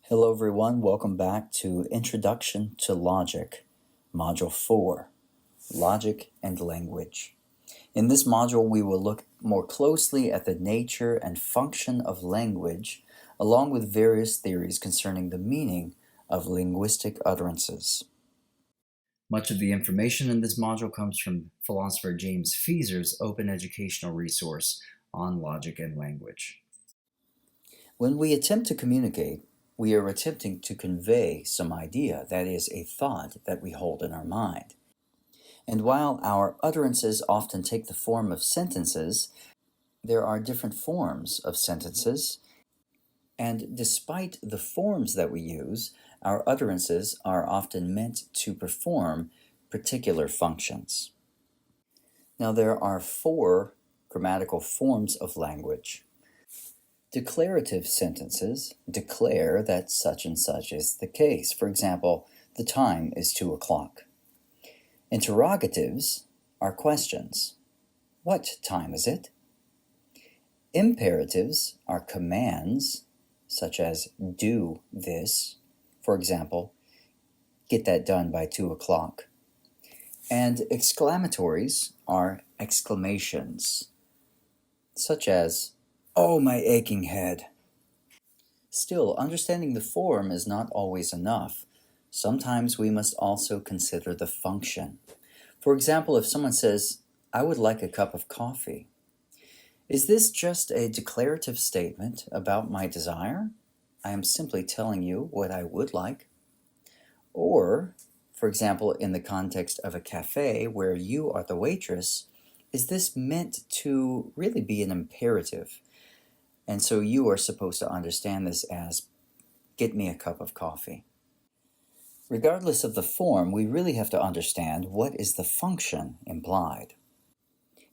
Hello everyone, welcome back to Introduction to Logic, Module 4, Logic and Language. In this module, we will look more closely at the nature and function of language, along with various theories concerning the meaning of linguistic utterances. Much of the information in this module comes from philosopher James Fieser's open educational resource on logic and language. When we attempt to communicate, we are attempting to convey some idea, that is, a thought that we hold in our mind. And while our utterances often take the form of sentences, there are different forms of sentences, and despite the forms that we use, our utterances are often meant to perform particular functions. Now, there are 4 grammatical forms of language. Declarative sentences declare that such and such is the case. For example, the time is 2 o'clock. Interrogatives are questions. What time is it? Imperatives are commands, such as do this. For example, get that done by 2 o'clock. And exclamatories are exclamations, such as, "Oh, my aching head." Still, understanding the form is not always enough. Sometimes we must also consider the function. For example, if someone says, "I would like a cup of coffee," is this just a declarative statement about my desire? I am simply telling you what I would like. Or, for example, in the context of a cafe where you are the waitress, is this meant to really be an imperative? And so you are supposed to understand this as, "Get me a cup of coffee." Regardless of the form, we really have to understand what is the function implied.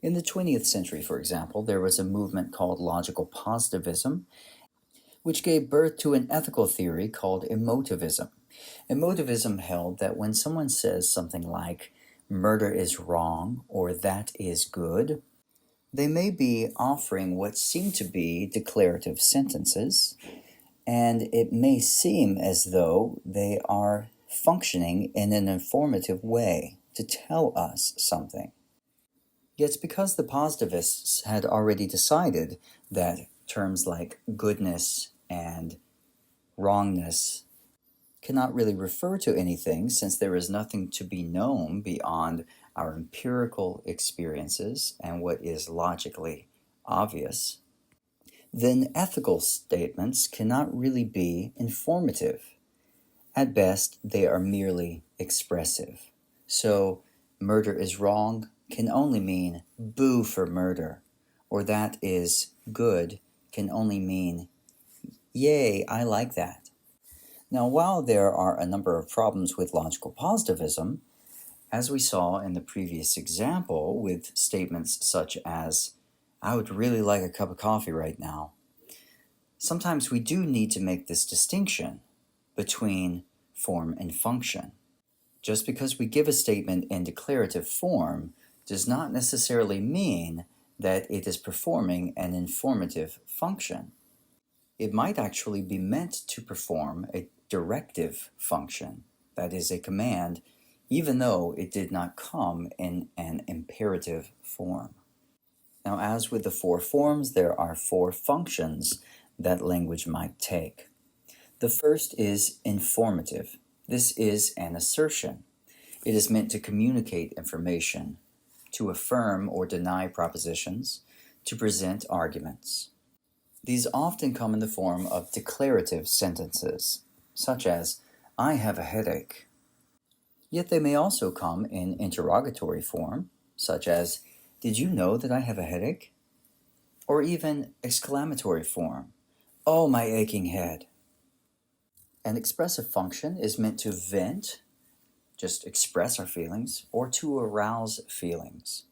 In the 20th century, for example, there was a movement called logical positivism, which gave birth to an ethical theory called emotivism. Emotivism held that when someone says something like, "murder is wrong," or "that is good," they may be offering what seem to be declarative sentences, and it may seem as though they are functioning in an informative way to tell us something. Yet because the positivists had already decided that terms like goodness and wrongness cannot really refer to anything, since there is nothing to be known beyond our empirical experiences and what is logically obvious, then ethical statements cannot really be informative. At best, they are merely expressive. So, "murder is wrong" can only mean "boo for murder," or "that is good" can only mean "yay, I like that." Now, while there are a number of problems with logical positivism, as we saw in the previous example with statements such as, "I would really like a cup of coffee right now," sometimes we do need to make this distinction between form and function. Just because we give a statement in declarative form does not necessarily mean that it is performing an informative function. It might actually be meant to perform a directive function, that is, a command, even though it did not come in an imperative form. Now, as with the 4 forms, there are 4 functions that language might take. The first is informative. This is an assertion. It is meant to communicate information, to affirm or deny propositions, to present arguments. These often come in the form of declarative sentences, such as, "I have a headache." Yet they may also come in interrogatory form, such as, "Did you know that I have a headache?" Or even exclamatory form, "Oh, my aching head." An expressive function is meant to vent, just express our feelings, or to arouse feelings.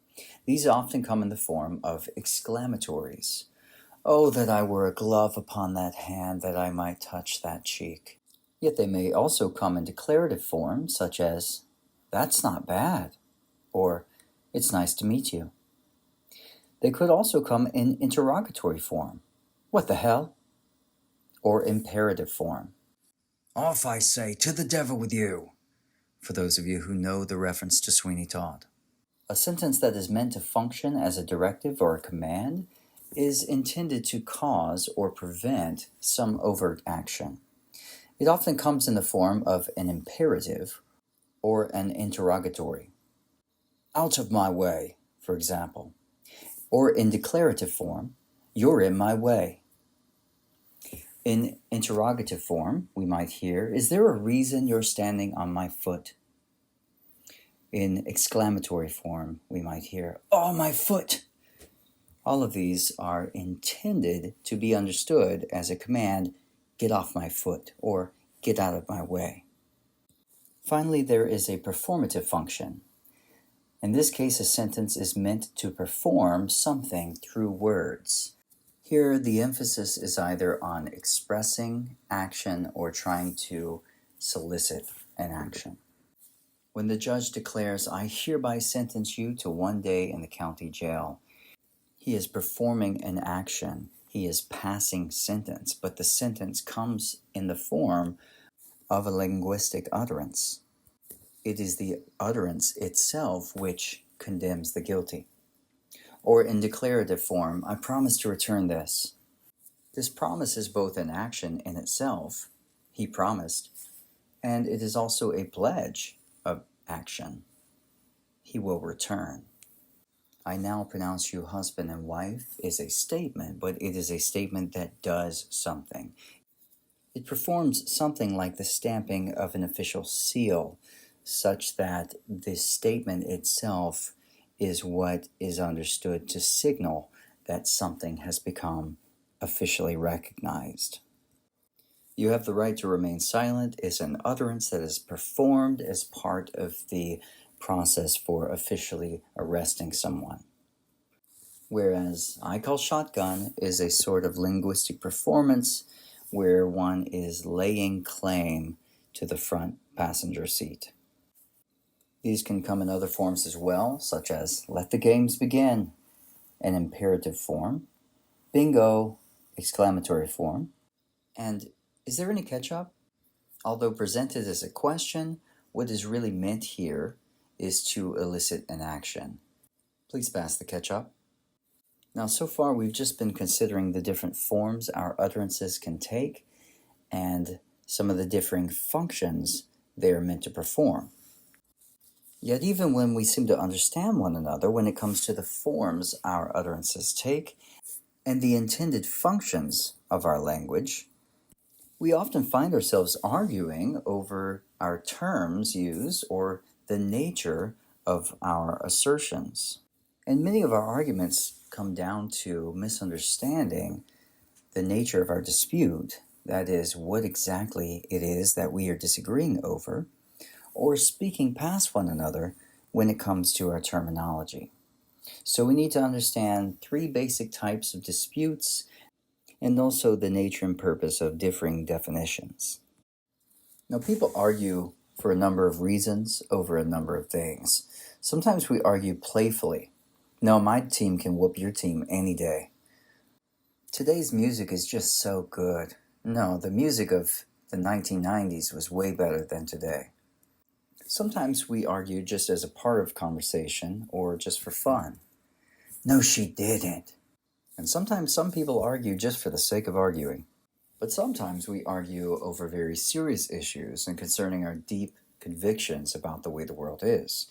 These often come in the form of exclamatories. "Oh, that I were a glove upon that hand, that I might touch that cheek." Yet they may also come in declarative form, such as, "That's not bad," or "It's nice to meet you." They could also come in interrogatory form, "What the hell?" or imperative form, Off, I say, to the devil with you, for those of you who know the reference to Sweeney Todd. A sentence that is meant to function as a directive or a command is intended to cause or prevent some overt action. It often comes in the form of an imperative or an interrogatory. Out of my way, for example. Or in declarative form, you're in my way. In interrogative form, we might hear, is there a reason you're standing on my foot? In exclamatory form, we might hear, oh, my foot! All of these are intended to be understood as a command, get off my foot, or get out of my way. Finally, there is a performative function. In this case, a sentence is meant to perform something through words. Here, the emphasis is either on expressing action or trying to solicit an action. When the judge declares, I hereby sentence you to 1 day in the county jail, he is performing an action. He is passing sentence, but the sentence comes in the form of a linguistic utterance. It is the utterance itself which condemns the guilty. Or in declarative form, I promise to return this. This promise is both an action in itself, he promised, and it is also a pledge of action. He will return. I now pronounce you husband and wife is a statement, but it is a statement that does something. It performs something like the stamping of an official seal, such that the statement itself is what is understood to signal that something has become officially recognized. You have the right to remain silent is an utterance that is performed as part of the process for officially arresting someone. Whereas I call shotgun is a sort of linguistic performance where one is laying claim to the front passenger seat. These can come in other forms as well, such as let the games begin, an imperative form, bingo, exclamatory form, and is there any ketchup? Although presented as a question, what is really meant here is to elicit an action. Please pass the ketchup. Now, so far we've just been considering the different forms our utterances can take and some of the differing functions they are meant to perform. Yet even when we seem to understand one another when it comes to the forms our utterances take and the intended functions of our language, we often find ourselves arguing over our terms used or the nature of our assertions. And many of our arguments come down to misunderstanding the nature of our dispute, that is, what exactly it is that we are disagreeing over, or speaking past one another when it comes to our terminology. So we need to understand 3 basic types of disputes and also the nature and purpose of differing definitions. Now, people argue for a number of reasons over a number of things. Sometimes we argue playfully. No, my team can whoop your team any day. Today's music is just so good. No, the music of the 1990s was way better than today. Sometimes we argue just as a part of conversation or just for fun. No, she didn't. And sometimes some people argue just for the sake of arguing. But sometimes we argue over very serious issues and concerning our deep convictions about the way the world is.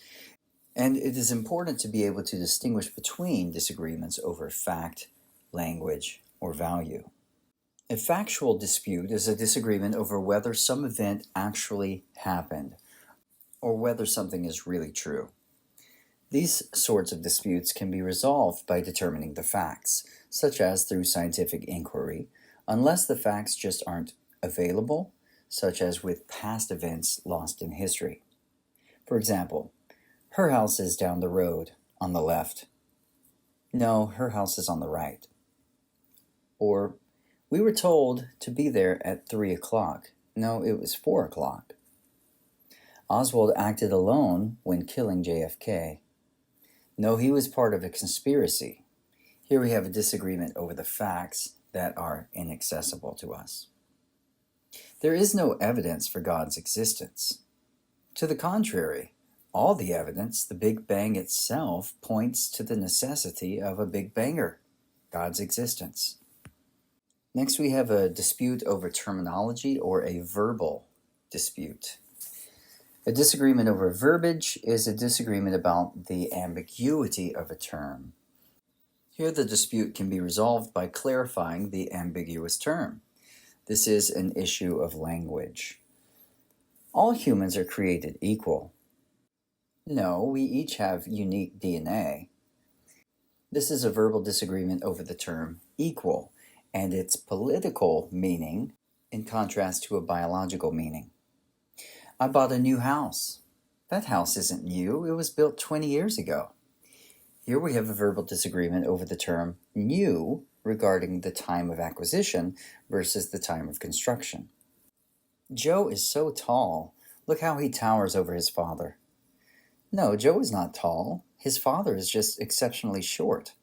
And it is important to be able to distinguish between disagreements over fact, language, or value. A factual dispute is a disagreement over whether some event actually happened or whether something is really true. These sorts of disputes can be resolved by determining the facts, such as through scientific inquiry, unless the facts just aren't available, such as with past events lost in history. For example, her house is down the road on the left. No, her house is on the right. Or, we were told to be there at 3 o'clock. No, it was 4 o'clock. Oswald acted alone when killing JFK. No, he was part of a conspiracy. Here we have a disagreement over the facts that are inaccessible to us. There is no evidence for God's existence. To the contrary, all the evidence, the Big Bang itself, points to the necessity of a Big Banger, God's existence. Next, we have a dispute over terminology, or a verbal dispute. A disagreement over verbiage is a disagreement about the ambiguity of a term. Here, the dispute can be resolved by clarifying the ambiguous term. This is an issue of language. All humans are created equal. No, we each have unique DNA. This is a verbal disagreement over the term equal and its political meaning in contrast to a biological meaning. I bought a new house. That house isn't new. It was built 20 years ago. Here we have a verbal disagreement over the term new regarding the time of acquisition versus the time of construction. Joe is so tall. Look how he towers over his father. No, Joe is not tall. His father is just exceptionally short.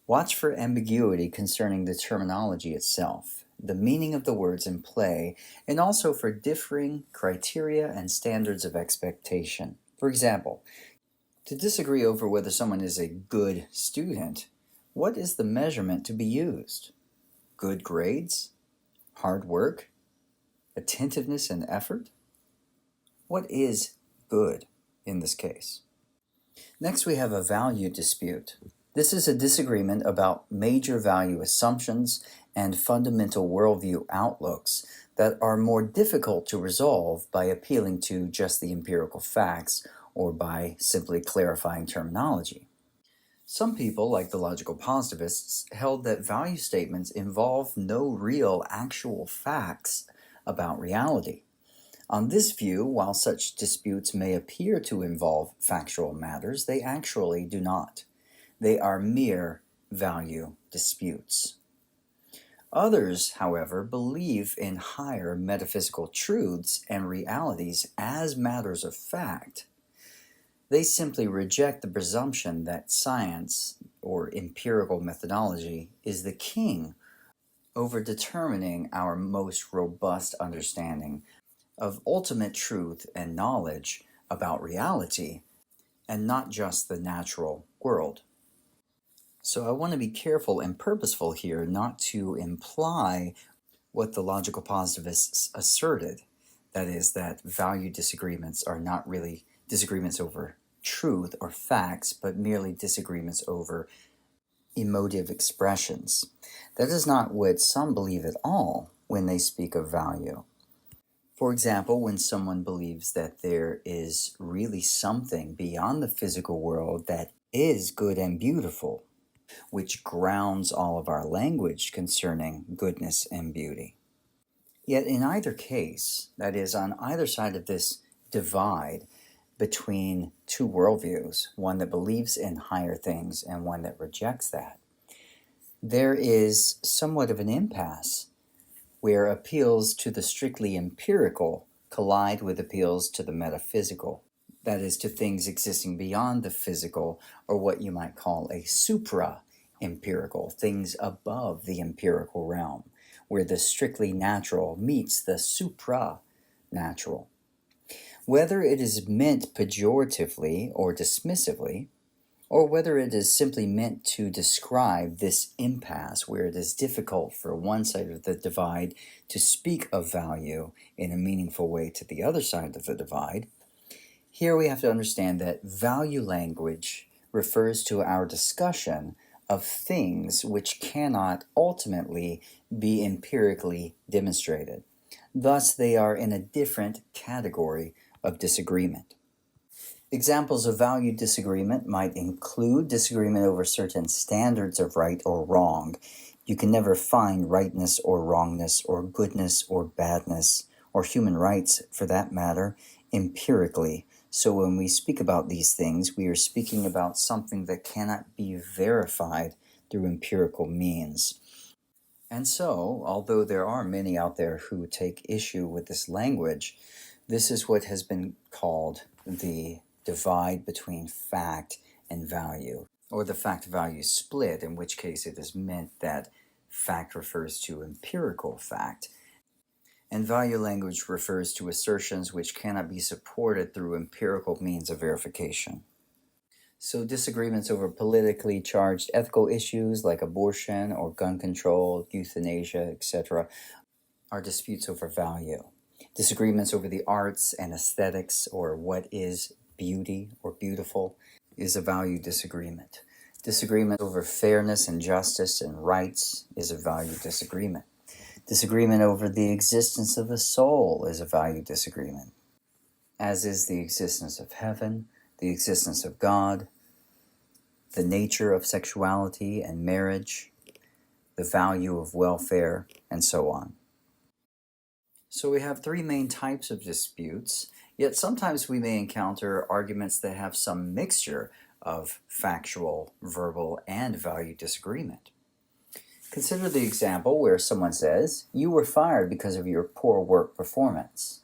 Watch for ambiguity concerning the terminology itself, the meaning of the words in play, and also for differing criteria and standards of expectation. For example, to disagree over whether someone is a good student, what is the measurement to be used? Good grades? Hard work? Attentiveness and effort? What is good in this case? Next, we have a value dispute. This is a disagreement about major value assumptions and fundamental worldview outlooks that are more difficult to resolve by appealing to just the empirical facts or by simply clarifying terminology. Some people, like the logical positivists, held that value statements involve no real actual facts about reality. On this view, while such disputes may appear to involve factual matters, they actually do not. They are mere value disputes. Others, however, believe in higher metaphysical truths and realities as matters of fact. They simply reject the presumption that science, or empirical methodology, is the king over determining our most robust understanding of ultimate truth and knowledge about reality, and not just the natural world. So I want to be careful and purposeful here not to imply what the logical positivists asserted, that is, that value disagreements are not really disagreements over truth or facts, but merely disagreements over emotive expressions. That is not what some believe at all when they speak of value. For example, when someone believes that there is really something beyond the physical world that is good and beautiful, which grounds all of our language concerning goodness and beauty. Yet in either case, that is, on either side of this divide between two worldviews, one that believes in higher things and one that rejects that, there is somewhat of an impasse where appeals to the strictly empirical collide with appeals to the metaphysical, that is, to things existing beyond the physical, or what you might call a supra-empirical, things above the empirical realm, where the strictly natural meets the supra-natural. Whether it is meant pejoratively or dismissively, or whether it is simply meant to describe this impasse where it is difficult for one side of the divide to speak of value in a meaningful way to the other side of the divide, here we have to understand that value language refers to our discussion of things which cannot ultimately be empirically demonstrated. Thus, they are in a different category of disagreement. Examples of value disagreement might include disagreement over certain standards of right or wrong. You can never find rightness or wrongness or goodness or badness, or human rights for that matter, empirically. So when we speak about these things, we are speaking about something that cannot be verified through empirical means. And so, although there are many out there who take issue with this language, this is what has been called the divide between fact and value, or the fact-value split, in which case it is meant that fact refers to empirical fact, And value language refers to assertions which cannot be supported through empirical means of verification. So disagreements over politically charged ethical issues like abortion or gun control, euthanasia, etc. are disputes over value. Disagreements over the arts and aesthetics or what is beauty or beautiful is a value disagreement. Disagreement over fairness and justice and rights is a value disagreement. Disagreement over the existence of the soul is a value disagreement, as is the existence of heaven, the existence of God, the nature of sexuality and marriage, the value of welfare, and so on. So we have three main types of disputes, yet sometimes we may encounter arguments that have some mixture of factual, verbal, and value disagreement. Consider the example where someone says, "You were fired because of your poor work performance."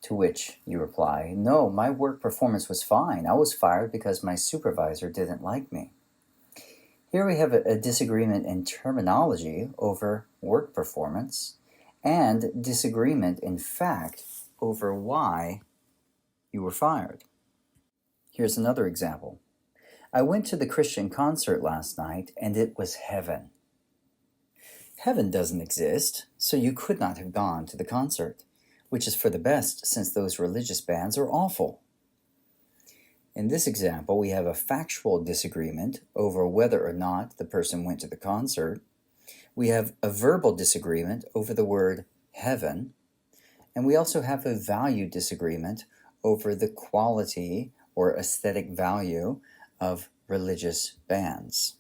To which you reply, "No, my work performance was fine. I was fired because my supervisor didn't like me." Here we have a disagreement in terminology over work performance and disagreement in fact over why you were fired. Here's another example. "I went to the Christian concert last night and it was heaven." Heaven doesn't exist, so you could not have gone to the concert, which is for the best since those religious bands are awful. In this example, we have a factual disagreement over whether or not the person went to the concert. We have a verbal disagreement over the word heaven, and we also have a value disagreement over the quality or aesthetic value of religious bands.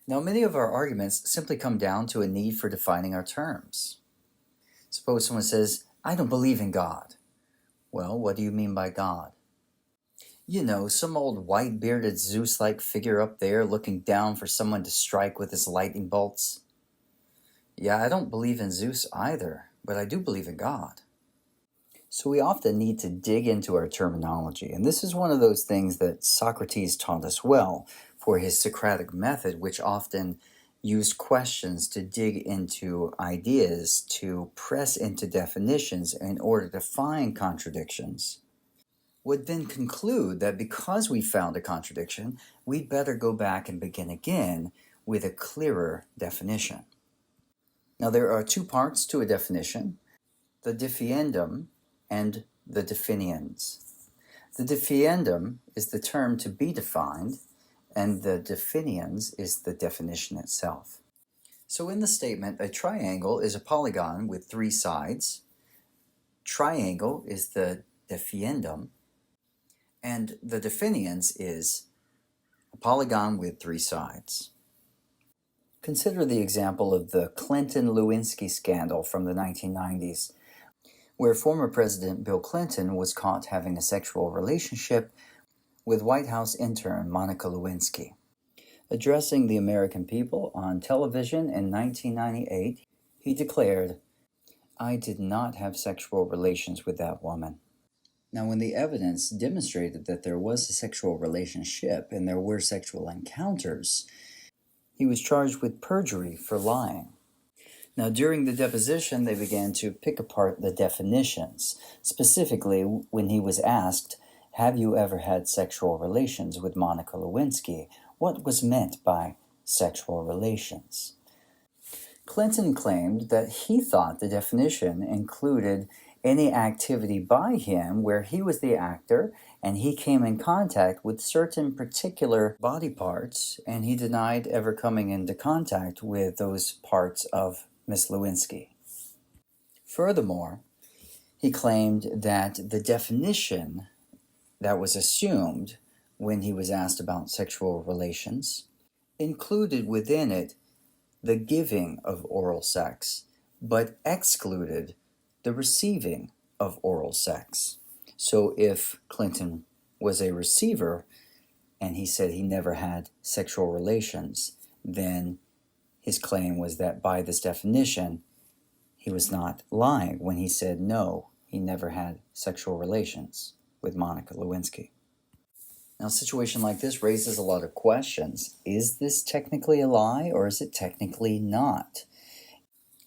Now, many of our arguments simply come down to a need for defining our terms. Suppose someone says, "I don't believe in God." Well, what do you mean by God? You know, some old white-bearded Zeus-like figure up there looking down for someone to strike with his lightning bolts. Yeah, I don't believe in Zeus either, but I do believe in God. So we often need to dig into our terminology, and this is one of those things that Socrates taught us well for his Socratic method, which often used questions to dig into ideas, to press into definitions in order to find contradictions, would then conclude that because we found a contradiction, we'd better go back and begin again with a clearer definition. Now, there are two parts to a definition, the diffiendum and the definiens. The diffiendum is the term to be defined, and the definiens is the definition itself. So in the statement, a triangle is a polygon with three sides. Triangle is the diffiendum, and the definiens is a polygon with three sides. Consider the example of the Clinton-Lewinsky scandal from the 1990s, where former President Bill Clinton was caught having a sexual relationship with White House intern Monica Lewinsky. Addressing the American people on television in 1998, he declared, "I did not have sexual relations with that woman." Now, when the evidence demonstrated that there was a sexual relationship and there were sexual encounters, he was charged with perjury for lying. Now, during the deposition, they began to pick apart the definitions. Specifically, when he was asked, "Have you ever had sexual relations with Monica Lewinsky?" what was meant by sexual relations? Clinton claimed that he thought the definition included any activity by him where he was the actor and he came in contact with certain particular body parts, and he denied ever coming into contact with those parts of Miss Lewinsky. Furthermore, he claimed that the definition that was assumed when he was asked about sexual relations included within it the giving of oral sex, but excluded the receiving of oral sex. So if Clinton was a receiver and he said he never had sexual relations, then his claim was that by this definition, he was not lying when he said no, he never had sexual relations with Monica Lewinsky. Now, a situation like this raises a lot of questions. Is this technically a lie or is it technically not?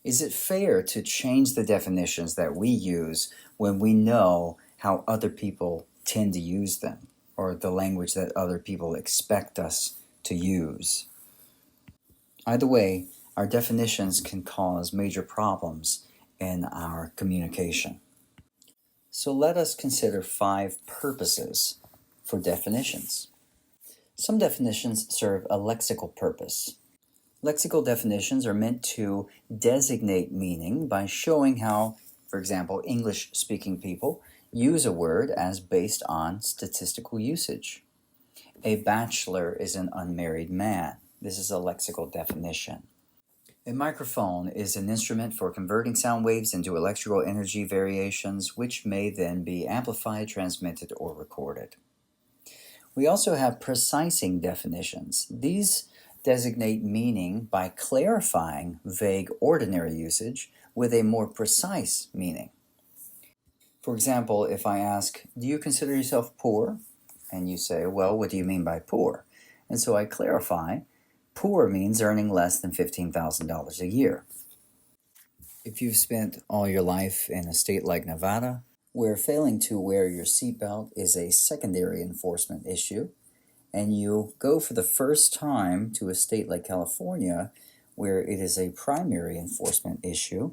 Is it fair to change the definitions that we use when we know how other people tend to use them, or the language that other people expect us to use? Either way, our definitions can cause major problems in our communication. So let us consider 5 purposes for definitions. Some definitions serve a lexical purpose. Lexical definitions are meant to designate meaning by showing how, for example, English-speaking people use a word as based on statistical usage. A bachelor is an unmarried man. This is a lexical definition. A microphone is an instrument for converting sound waves into electrical energy variations, which may then be amplified, transmitted, or recorded. We also have precising definitions. These designate meaning by clarifying vague ordinary usage with a more precise meaning. For example, if I ask, do you consider yourself poor? And you say, well, what do you mean by poor? And so I clarify, poor means earning less than $15,000 a year. If you've spent all your life in a state like Nevada, where failing to wear your seatbelt is a secondary enforcement issue, and you go for the first time to a state like California, where it is a primary enforcement issue,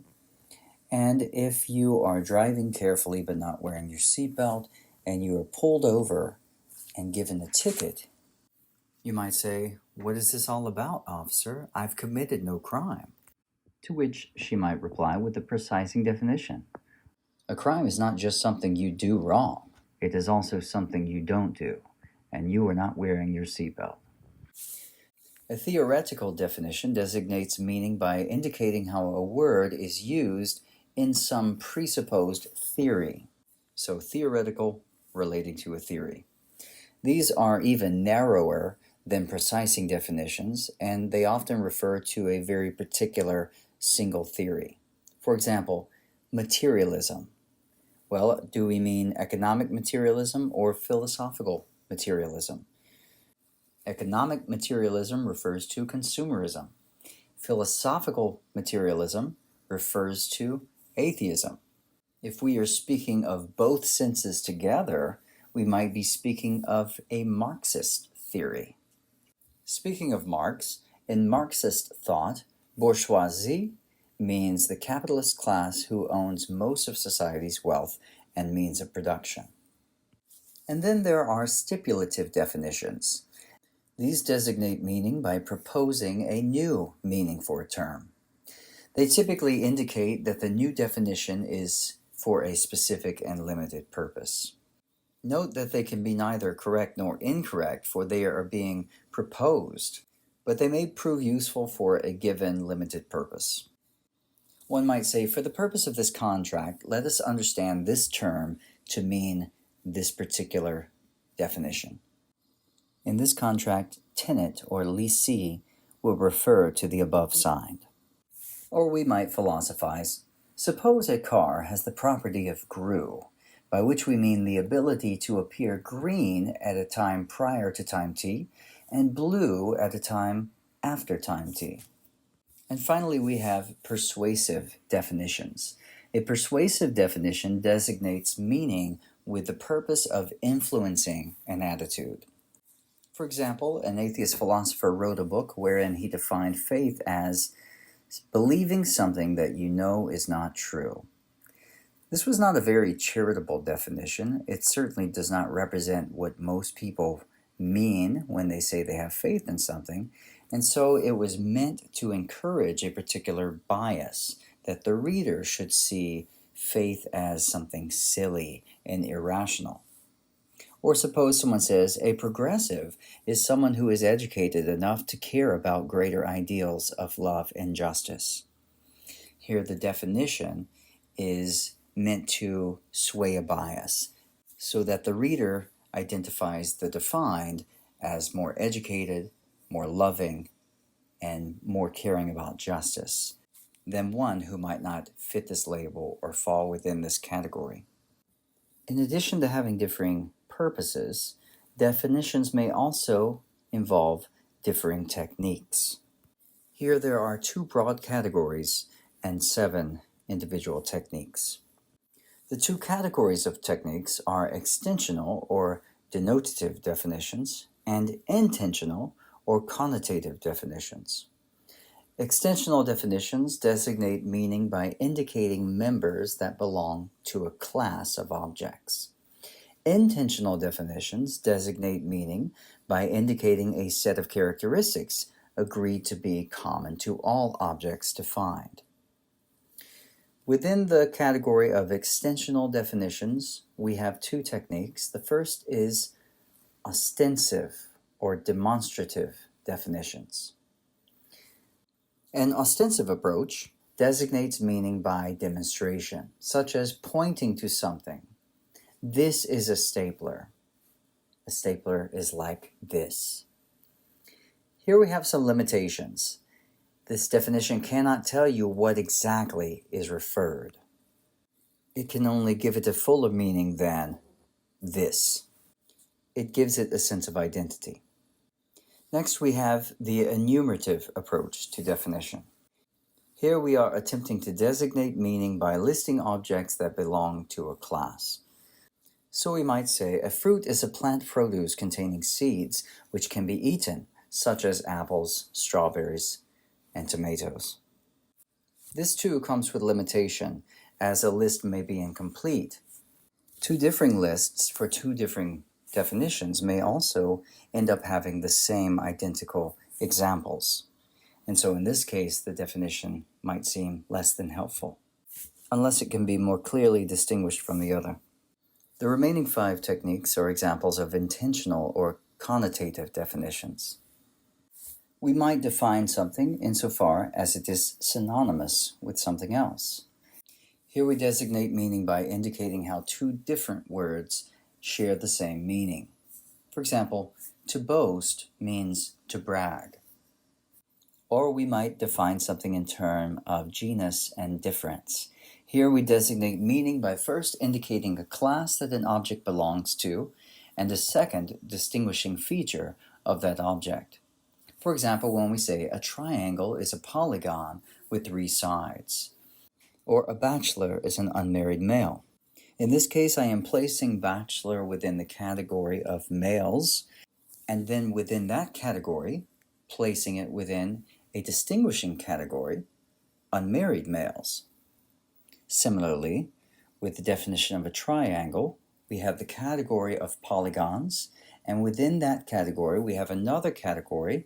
and if you are driving carefully but not wearing your seatbelt, and you are pulled over and given a ticket, you might say, what is this all about, officer? I've committed no crime. To which she might reply with the precising definition. A crime is not just something you do wrong, it is also something you don't do, and you are not wearing your seatbelt. A theoretical definition designates meaning by indicating how a word is used in some presupposed theory. So theoretical relating to a theory. These are even narrower than precising definitions, and they often refer to a very particular single theory. For example, materialism. Well, do we mean economic materialism or philosophical materialism? Economic materialism refers to consumerism. Philosophical materialism refers to atheism. If we are speaking of both senses together, we might be speaking of a Marxist theory. Speaking of Marx, in Marxist thought, bourgeoisie means the capitalist class who owns most of society's wealth and means of production. And then there are stipulative definitions. These designate meaning by proposing a new meaning for a term. They typically indicate that the new definition is for a specific and limited purpose. Note that they can be neither correct nor incorrect, for they are being proposed, but they may prove useful for a given limited purpose. One might say, for the purpose of this contract, let us understand this term to mean this particular definition. In this contract, tenant or leasee will refer to the above signed. Or we might philosophize, suppose a car has the property of grue, by which we mean the ability to appear green at a time prior to time t and blue at a time after time t. And finally, we have persuasive definitions. A persuasive definition designates meaning with the purpose of influencing an attitude. For example, an atheist philosopher wrote a book wherein he defined faith as believing something that you know is not true. This was not a very charitable definition. It certainly does not represent what most people mean when they say they have faith in something, and so it was meant to encourage a particular bias, that the reader should see faith as something silly and irrational. Or suppose someone says a progressive is someone who is educated enough to care about greater ideals of love and justice. Here the definition is meant to sway a bias, so that the reader identifies the defined as more educated, more loving, and more caring about justice than one who might not fit this label or fall within this category. In addition to having differing purposes, definitions may also involve differing techniques. Here there are 2 broad categories and 7 individual techniques. The two categories of techniques are extensional or denotative definitions and intentional or connotative definitions. Extensional definitions designate meaning by indicating members that belong to a class of objects. Intentional definitions designate meaning by indicating a set of characteristics agreed to be common to all objects defined. Within the category of extensional definitions, we have two techniques. The first is ostensive or demonstrative definitions. An ostensive approach designates meaning by demonstration, such as pointing to something. This is a stapler. A stapler is like this. Here we have some limitations. This definition cannot tell you what exactly is referred. It can only give it a fuller meaning than this. It gives it a sense of identity. Next, we have the enumerative approach to definition. Here we are attempting to designate meaning by listing objects that belong to a class. So we might say a fruit is a plant produce containing seeds which can be eaten, such as apples, strawberries, and tomatoes. This too comes with limitation, as a list may be incomplete. Two differing lists for two differing definitions may also end up having the same identical examples. And so in this case, the definition might seem less than helpful, unless it can be more clearly distinguished from the other. The remaining 5 techniques are examples of intentional or connotative definitions. We might define something insofar as it is synonymous with something else. Here we designate meaning by indicating how two different words share the same meaning. For example, to boast means to brag. Or we might define something in terms of genus and difference. Here we designate meaning by first indicating a class that an object belongs to, and a second distinguishing feature of that object. For example, when we say a triangle is a polygon with 3 sides, or a bachelor is an unmarried male. In this case, I am placing bachelor within the category of males, and then within that category, placing it within a distinguishing category, unmarried males. Similarly, with the definition of a triangle, we have the category of polygons, and within that category, we have another category,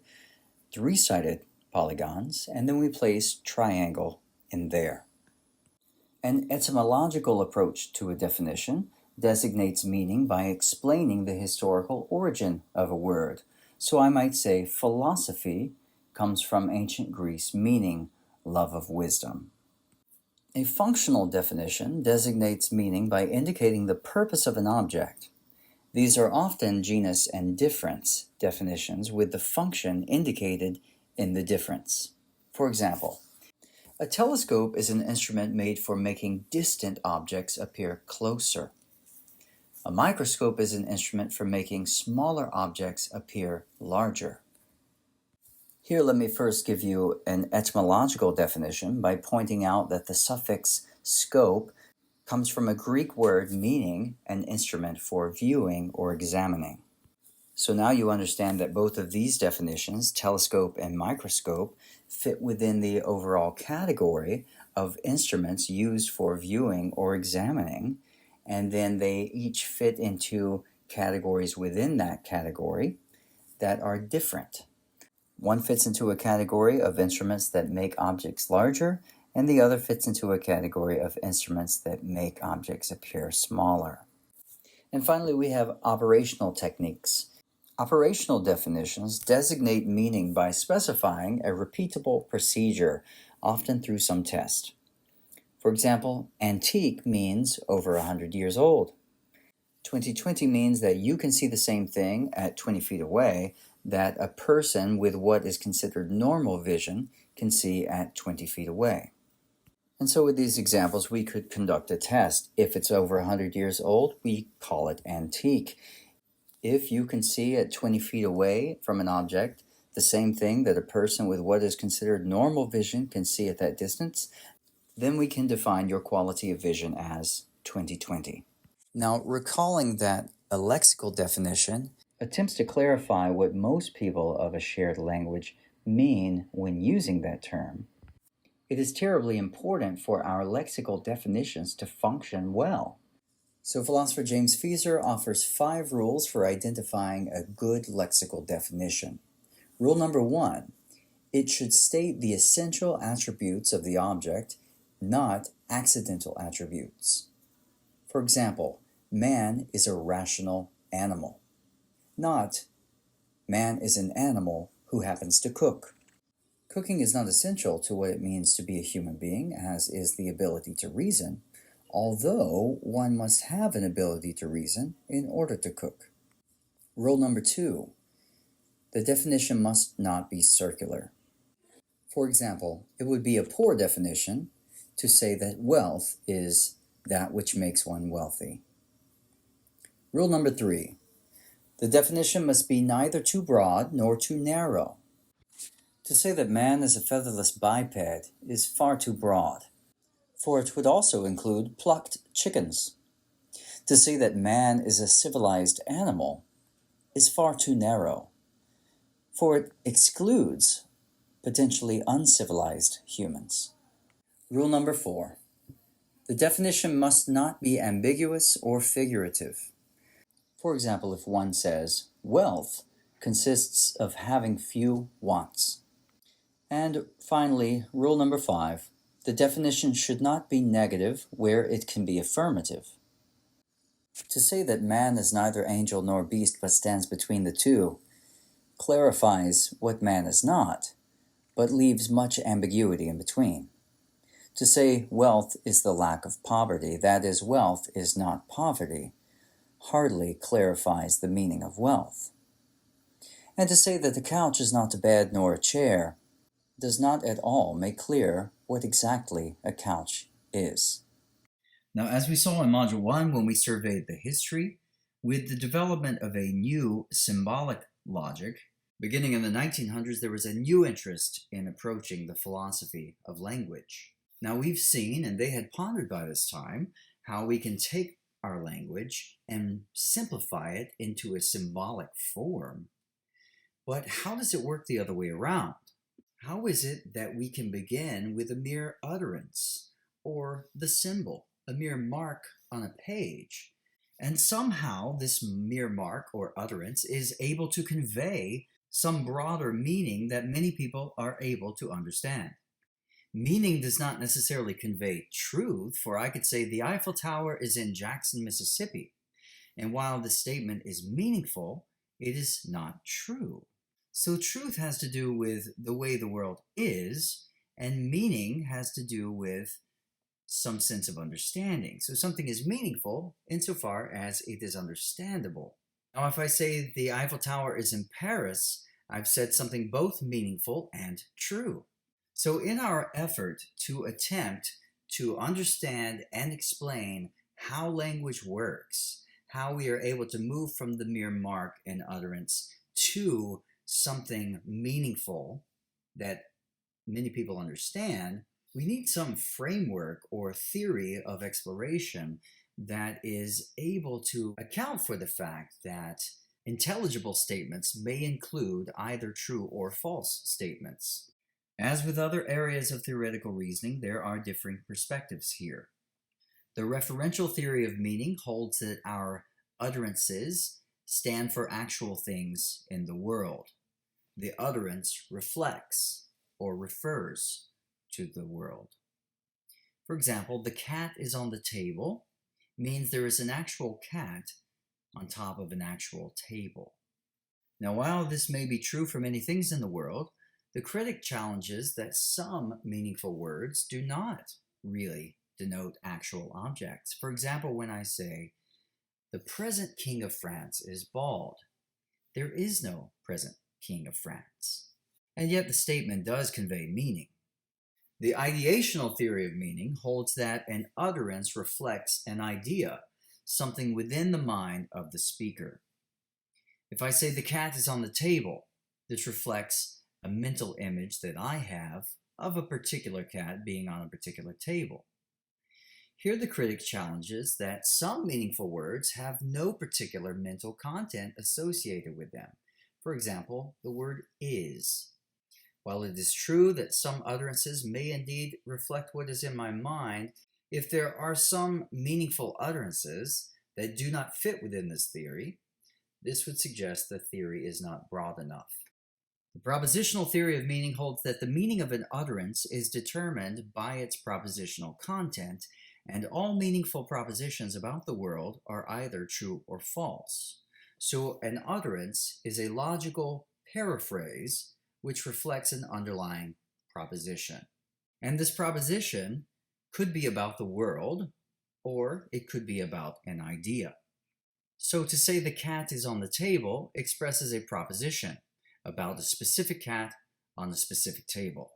3-sided polygons, and then we place triangle in there. An etymological approach to a definition designates meaning by explaining the historical origin of a word. So I might say philosophy comes from ancient Greece, meaning love of wisdom. A functional definition designates meaning by indicating the purpose of an object. These are often genus and difference definitions with the function indicated in the difference. For example, a telescope is an instrument made for making distant objects appear closer. A microscope is an instrument for making smaller objects appear larger. Here, let me first give you an etymological definition by pointing out that the suffix scope comes from a Greek word meaning an instrument for viewing or examining. So now you understand that both of these definitions, telescope and microscope, fit within the overall category of instruments used for viewing or examining, and then they each fit into categories within that category that are different. One fits into a category of instruments that make objects larger, and the other fits into a category of instruments that make objects appear smaller. And finally, we have operational techniques. Operational definitions designate meaning by specifying a repeatable procedure, often through some test. For example, antique means over 100 years old. 20/20 means that you can see the same thing at 20 feet away that a person with what is considered normal vision can see at 20 feet away. And so with these examples, we could conduct a test. If it's over 100 years old, we call it antique. If you can see at 20 feet away from an object the same thing that a person with what is considered normal vision can see at that distance, Then we can define your quality of vision as 20/20. Now, recalling that a lexical definition attempts to clarify what most people of a shared language mean when using that term, it is terribly important for our lexical definitions to function well. So, philosopher James Fieser offers 5 rules for identifying a good lexical definition. Rule number 1, it should state the essential attributes of the object, not accidental attributes. For example, man is a rational animal, not man is an animal who happens to cook. Cooking is not essential to what it means to be a human being, as is the ability to reason, although one must have an ability to reason in order to cook. Rule number 2, the definition must not be circular. For example, it would be a poor definition to say that wealth is that which makes one wealthy. Rule number 3, the definition must be neither too broad nor too narrow. To say that man is a featherless biped is far too broad, for it would also include plucked chickens. To say that man is a civilized animal is far too narrow, for it excludes potentially uncivilized humans. Rule number 4, the definition must not be ambiguous or figurative. For example, if one says, wealth consists of having few wants. And finally, rule number 5, the definition should not be negative where it can be affirmative. To say that man is neither angel nor beast but stands between the two clarifies what man is not, but leaves much ambiguity in between. To say wealth is the lack of poverty, that is, wealth is not poverty, hardly clarifies the meaning of wealth. And to say that the couch is not a bed nor a chair does not at all make clear what exactly a couch is. Now, as we saw in Module 1 when we surveyed the history, with the development of a new symbolic logic, beginning in the 1900s, there was a new interest in approaching the philosophy of language. Now, we've seen, and they had pondered by this time, how we can take our language and simplify it into a symbolic form. But how does it work the other way around? How is it that we can begin with a mere utterance or the symbol, a mere mark on a page, and somehow this mere mark or utterance is able to convey some broader meaning that many people are able to understand? Meaning does not necessarily convey truth, for I could say the Eiffel Tower is in Jackson, Mississippi, and while the statement is meaningful, it is not true. So truth has to do with the way the world is, and meaning has to do with some sense of understanding. So something is meaningful insofar as it is understandable. Now, if I say the Eiffel Tower is in Paris, I've said something both meaningful and true. So in our effort to attempt to understand and explain how language works, how we are able to move from the mere mark and utterance to something meaningful that many people understand, we need some framework or theory of exploration that is able to account for the fact that intelligible statements may include either true or false statements. As with other areas of theoretical reasoning, there are differing perspectives here. The referential theory of meaning holds that our utterances stand for actual things in the world. The utterance reflects or refers to the world. For example, the cat is on the table means there is an actual cat on top of an actual table. Now, while this may be true for many things in the world, the critic challenges that some meaningful words do not really denote actual objects. For example, when I say, the present King of France is bald, there is no present King of France. And yet the statement does convey meaning. The ideational theory of meaning holds that an utterance reflects an idea, something within the mind of the speaker. If I say the cat is on the table, this reflects a mental image that I have of a particular cat being on a particular table. Here the critic challenges that some meaningful words have no particular mental content associated with them. For example, the word is. While it is true that some utterances may indeed reflect what is in my mind, if there are some meaningful utterances that do not fit within this theory, this would suggest the theory is not broad enough. The propositional theory of meaning holds that the meaning of an utterance is determined by its propositional content, and all meaningful propositions about the world are either true or false. So an utterance is a logical paraphrase which reflects an underlying proposition. And this proposition could be about the world, or it could be about an idea. So to say the cat is on the table expresses a proposition about a specific cat on a specific table.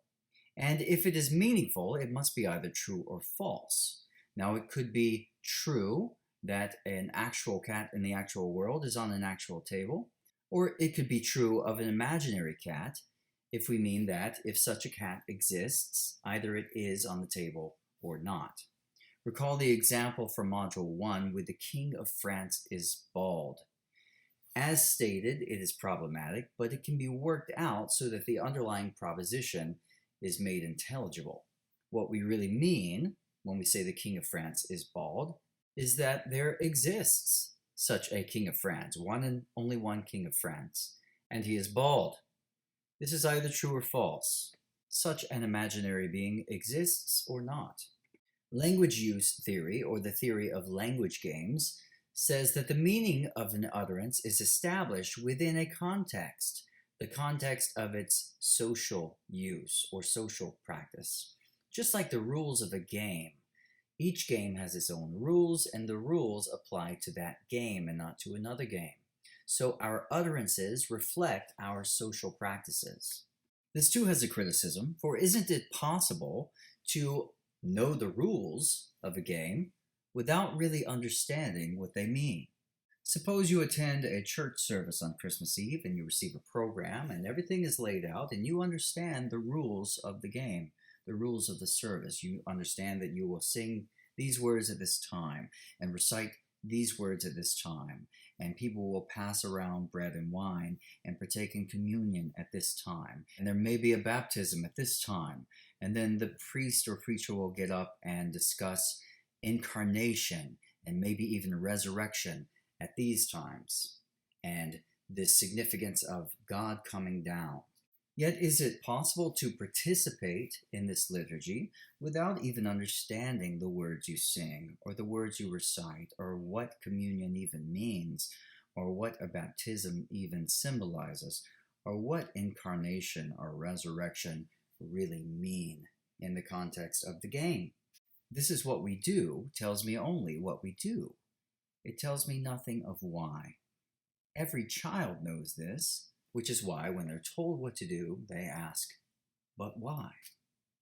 And if it is meaningful, it must be either true or false. Now, it could be true that an actual cat in the actual world is on an actual table, or it could be true of an imaginary cat if we mean that if such a cat exists, either it is on the table or not. Recall the example from Module 1 with the King of France is bald. As stated, it is problematic, but it can be worked out so that the underlying proposition is made intelligible. What we really mean when we say the King of France is bald is that there exists such a King of France, one and only one King of France, and he is bald. This is either true or false. Such an imaginary being exists or not. Language use theory, or the theory of language games, says that the meaning of an utterance is established within a context, the context of its social use or social practice. Just like the rules of a game, each game has its own rules, and the rules apply to that game and not to another game. So our utterances reflect our social practices. This too has a criticism, for isn't it possible to know the rules of a game without really understanding what they mean? Suppose you attend a church service on Christmas Eve and you receive a program and everything is laid out and you understand the rules of the game, the rules of the service. You understand that you will sing these words at this time and recite these words at this time, and people will pass around bread and wine and partake in communion at this time, and there may be a baptism at this time, and then the priest or preacher will get up and discuss incarnation and maybe even resurrection at these times, and the significance of God coming down. Yet is it possible to participate in this liturgy without even understanding the words you sing, or the words you recite, or what communion even means, or what a baptism even symbolizes, or what incarnation or resurrection really mean in the context of the game? This is what we do tells me only what we do. It tells me nothing of why. Every child knows this, which is why when they're told what to do, they ask, but why?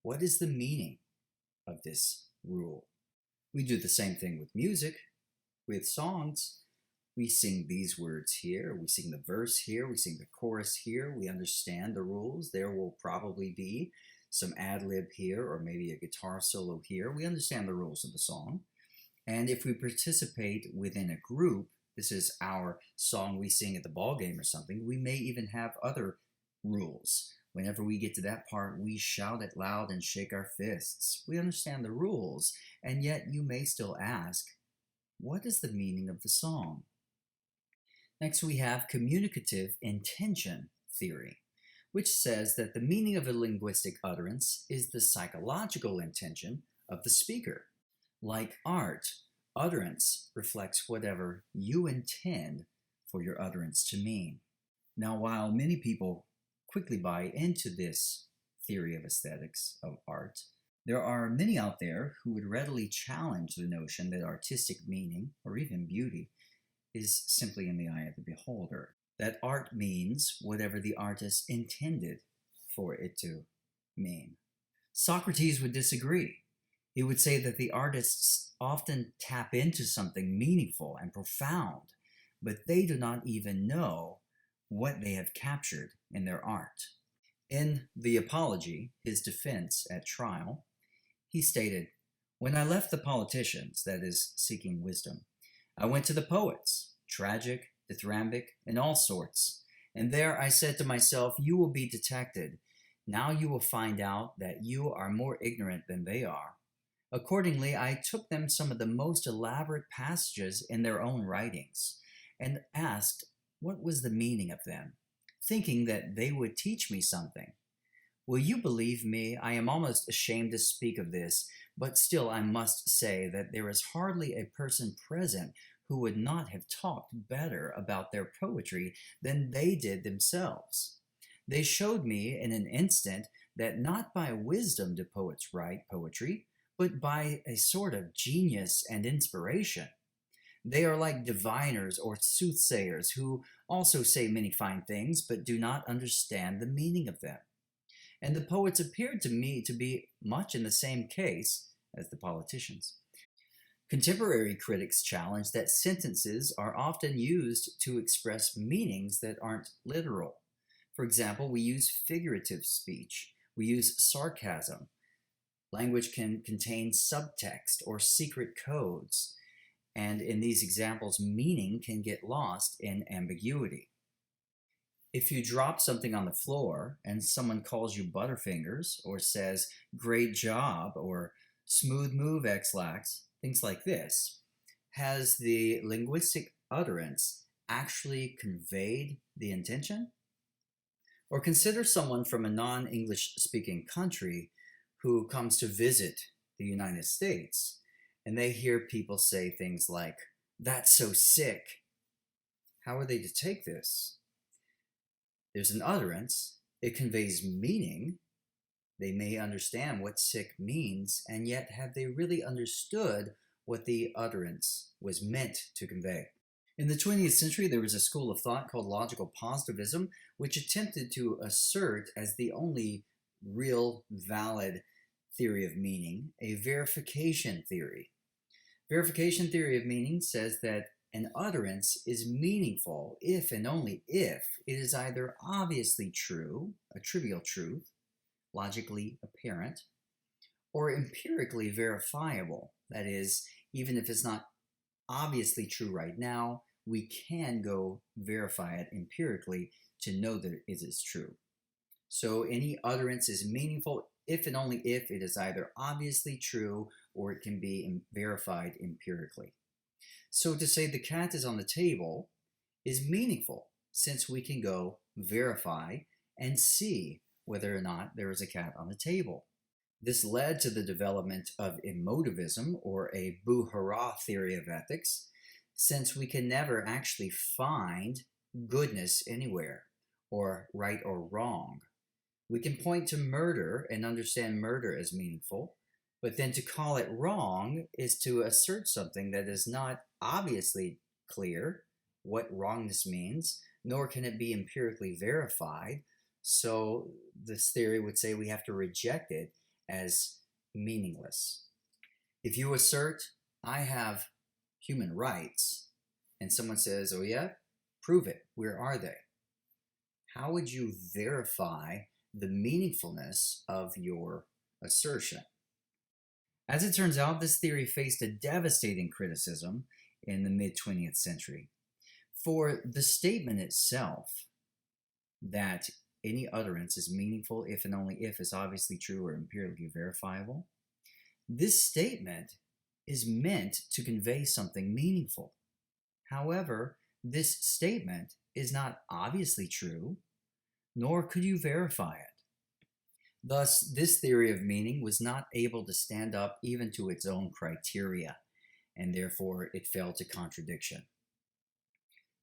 What is the meaning of this rule? We do the same thing with music, with songs. We sing these words here, we sing the verse here, we sing the chorus here, we understand the rules. There will probably be some ad-lib here or maybe a guitar solo here. We understand the rules of the song. And if we participate within a group, this is our song we sing at the ball game or something, we may even have other rules. Whenever we get to that part, we shout it loud and shake our fists. We understand the rules, and yet you may still ask, what is the meaning of the song? Next, we have communicative intention theory, which says that the meaning of a linguistic utterance is the psychological intention of the speaker. Like art, utterance reflects whatever you intend for your utterance to mean. Now, while many people quickly buy into this theory of aesthetics of art, there are many out there who would readily challenge the notion that artistic meaning, or even beauty, is simply in the eye of the beholder. That art means whatever the artist intended for it to mean. Socrates would disagree. He would say that the artists often tap into something meaningful and profound, but they do not even know what they have captured in their art. In the apology, his defense at trial, he stated, "When I left the politicians, that is, seeking wisdom, I went to the poets, tragic, dithyrambic, and all sorts, and there I said to myself, you will be detected. Now you will find out that you are more ignorant than they are. Accordingly, I took them some of the most elaborate passages in their own writings, and asked what was the meaning of them, thinking that they would teach me something. Will you believe me? I am almost ashamed to speak of this, but still I must say that there is hardly a person present who would not have talked better about their poetry than they did themselves. They showed me in an instant that not by wisdom do poets write poetry, but by a sort of genius and inspiration. They are like diviners or soothsayers who also say many fine things, but do not understand the meaning of them. And the poets appeared to me to be much in the same case as the politicians. Contemporary critics challenge that sentences are often used to express meanings that aren't literal. For example, we use figurative speech, we use sarcasm. Language can contain subtext or secret codes, and in these examples, meaning can get lost in ambiguity. If you drop something on the floor and someone calls you Butterfingers or says, great job, or smooth move, X-Lax, things like this, has the linguistic utterance actually conveyed the intention? Or consider someone from a non-English speaking country who comes to visit the United States, and they hear people say things like, that's so sick. How are they to take this? There's an utterance, it conveys meaning. They may understand what sick means, and yet have they really understood what the utterance was meant to convey? In the 20th century, there was a school of thought called logical positivism, which attempted to assert as the only real valid theory of meaning a verification theory. Verification theory of meaning says that an utterance is meaningful if and only if it is either obviously true, a trivial truth, logically apparent, or empirically verifiable. That is, even if it's not obviously true right now, we can go verify it empirically to know that it is true. So any utterance is meaningful if and only if it is either obviously true or it can be verified empirically. So to say the cat is on the table is meaningful since we can go verify and see whether or not there is a cat on the table. This led to the development of emotivism, or a boo-hurrah theory of ethics, since we can never actually find goodness anywhere, or right or wrong. We can point to murder and understand murder as meaningful, but then to call it wrong is to assert something that is not obviously clear what wrongness means, nor can it be empirically verified. So this theory would say we have to reject it as meaningless. If you assert, I have human rights, and someone says, oh yeah, prove it, where are they? How would you verify the meaningfulness of your assertion? As it turns out, this theory faced a devastating criticism in the mid-20th century. For the statement itself that any utterance is meaningful if and only if it's obviously true or empirically verifiable, this statement is meant to convey something meaningful. However, this statement is not obviously true, nor could you verify it. Thus, this theory of meaning was not able to stand up even to its own criteria, and therefore it fell to contradiction.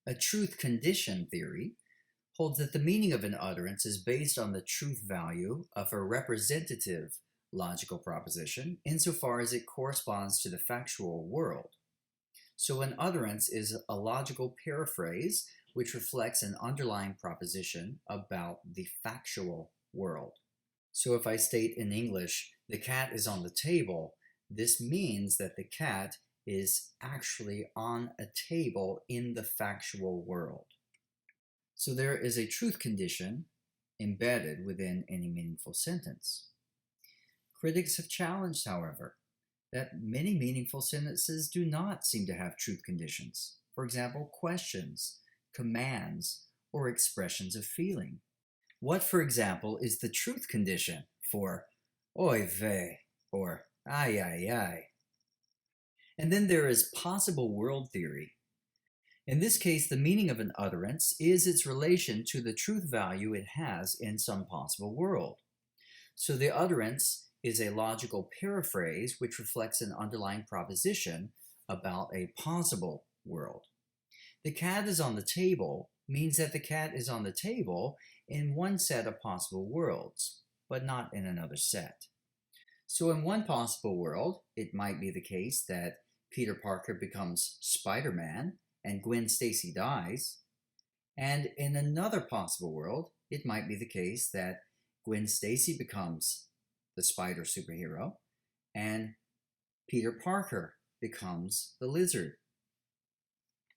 A truth condition theory holds that the meaning of an utterance is based on the truth value of a representative logical proposition insofar as it corresponds to the factual world. So an utterance is a logical paraphrase which reflects an underlying proposition about the factual world. So if I state in English, the cat is on the table, this means that the cat is actually on a table in the factual world. So there is a truth condition embedded within any meaningful sentence. Critics have challenged, however, that many meaningful sentences do not seem to have truth conditions. For example, questions, commands, or expressions of feeling. What, for example, is the truth condition for oy vey or ay ay ay? And then there is possible world theory. In this case, the meaning of an utterance is its relation to the truth value it has in some possible world. So the utterance is a logical paraphrase which reflects an underlying proposition about a possible world. The cat is on the table means that the cat is on the table in one set of possible worlds, but not in another set. So in one possible world, it might be the case that Peter Parker becomes Spider-Man and Gwen Stacy dies. And in another possible world, it might be the case that Gwen Stacy becomes the spider superhero and Peter Parker becomes the lizard.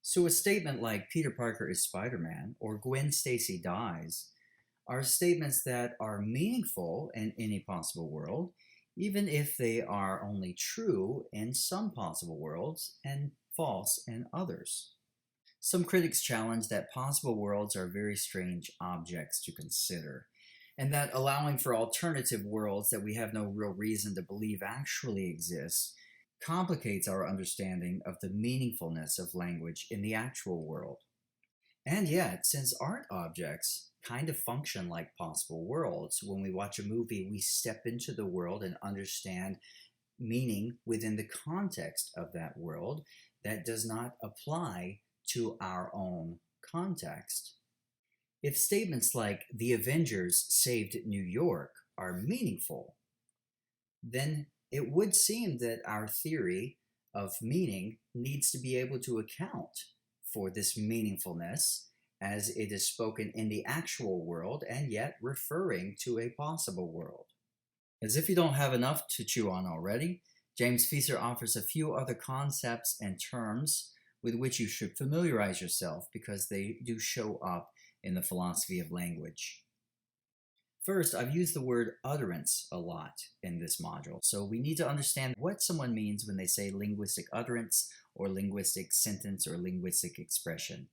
So a statement like Peter Parker is Spider-Man or Gwen Stacy dies are statements that are meaningful in any possible world, even if they are only true in some possible worlds and false in others. Some critics challenge that possible worlds are very strange objects to consider, and that allowing for alternative worlds that we have no real reason to believe actually exist complicates our understanding of the meaningfulness of language in the actual world. And yet, since art objects kind of function like possible worlds, when we watch a movie, we step into the world and understand meaning within the context of that world that does not apply to our own context. If statements like the Avengers saved New York are meaningful, then it would seem that our theory of meaning needs to be able to account for this meaningfulness as it is spoken in the actual world and yet referring to a possible world. As if you don't have enough to chew on already, James Fieser offers a few other concepts and terms with which you should familiarize yourself because they do show up in the philosophy of language. First, I've used the word utterance a lot in this module, so we need to understand what someone means when they say linguistic utterance or linguistic sentence or linguistic expression.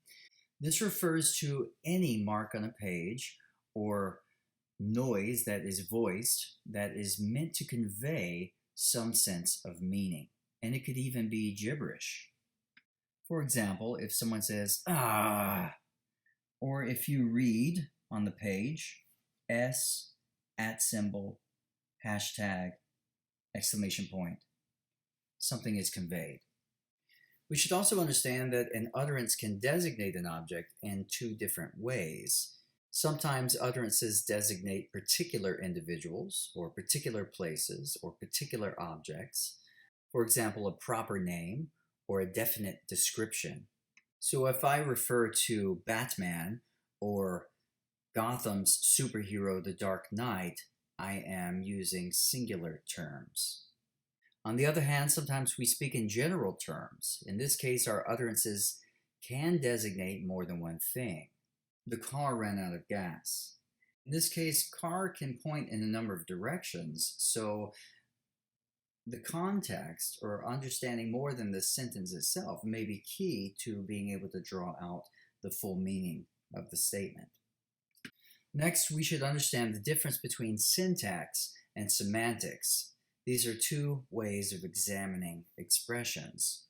This refers to any mark on a page or noise that is voiced that is meant to convey some sense of meaning, and it could even be gibberish. For example, if someone says, ah, or if you read on the page, S, @ symbol, hashtag, exclamation point, something is conveyed. We should also understand that an utterance can designate an object in two different ways. Sometimes utterances designate particular individuals or particular places or particular objects. For example, a proper name or a definite description. So if I refer to Batman or Gotham's superhero, The Dark Knight, I am using singular terms. On the other hand, sometimes we speak in general terms. In this case, our utterances can designate more than one thing. The car ran out of gas. In this case, car can point in a number of directions, so the context or understanding more than the sentence itself may be key to being able to draw out the full meaning of the statement. Next, we should understand the difference between syntax and semantics. These are two ways of examining expressions.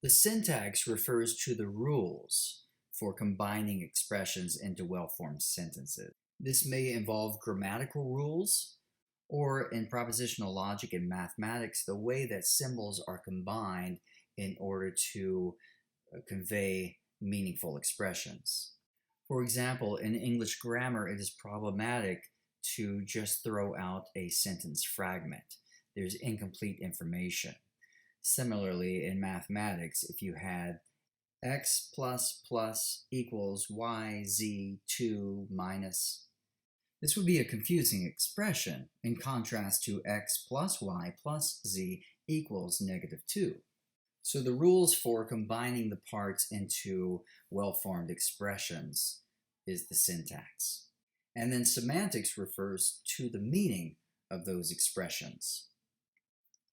The syntax refers to the rules for combining expressions into well-formed sentences. This may involve grammatical rules, or in propositional logic and mathematics, the way that symbols are combined in order to convey meaningful expressions. For example, in English grammar, it is problematic to just throw out a sentence fragment. There's incomplete information. Similarly, in mathematics, if you had x plus plus equals y z 2 minus, this would be a confusing expression in contrast to x plus y plus z equals -2. So the rules for combining the parts into well-formed expressions is the syntax. And then semantics refers to the meaning of those expressions.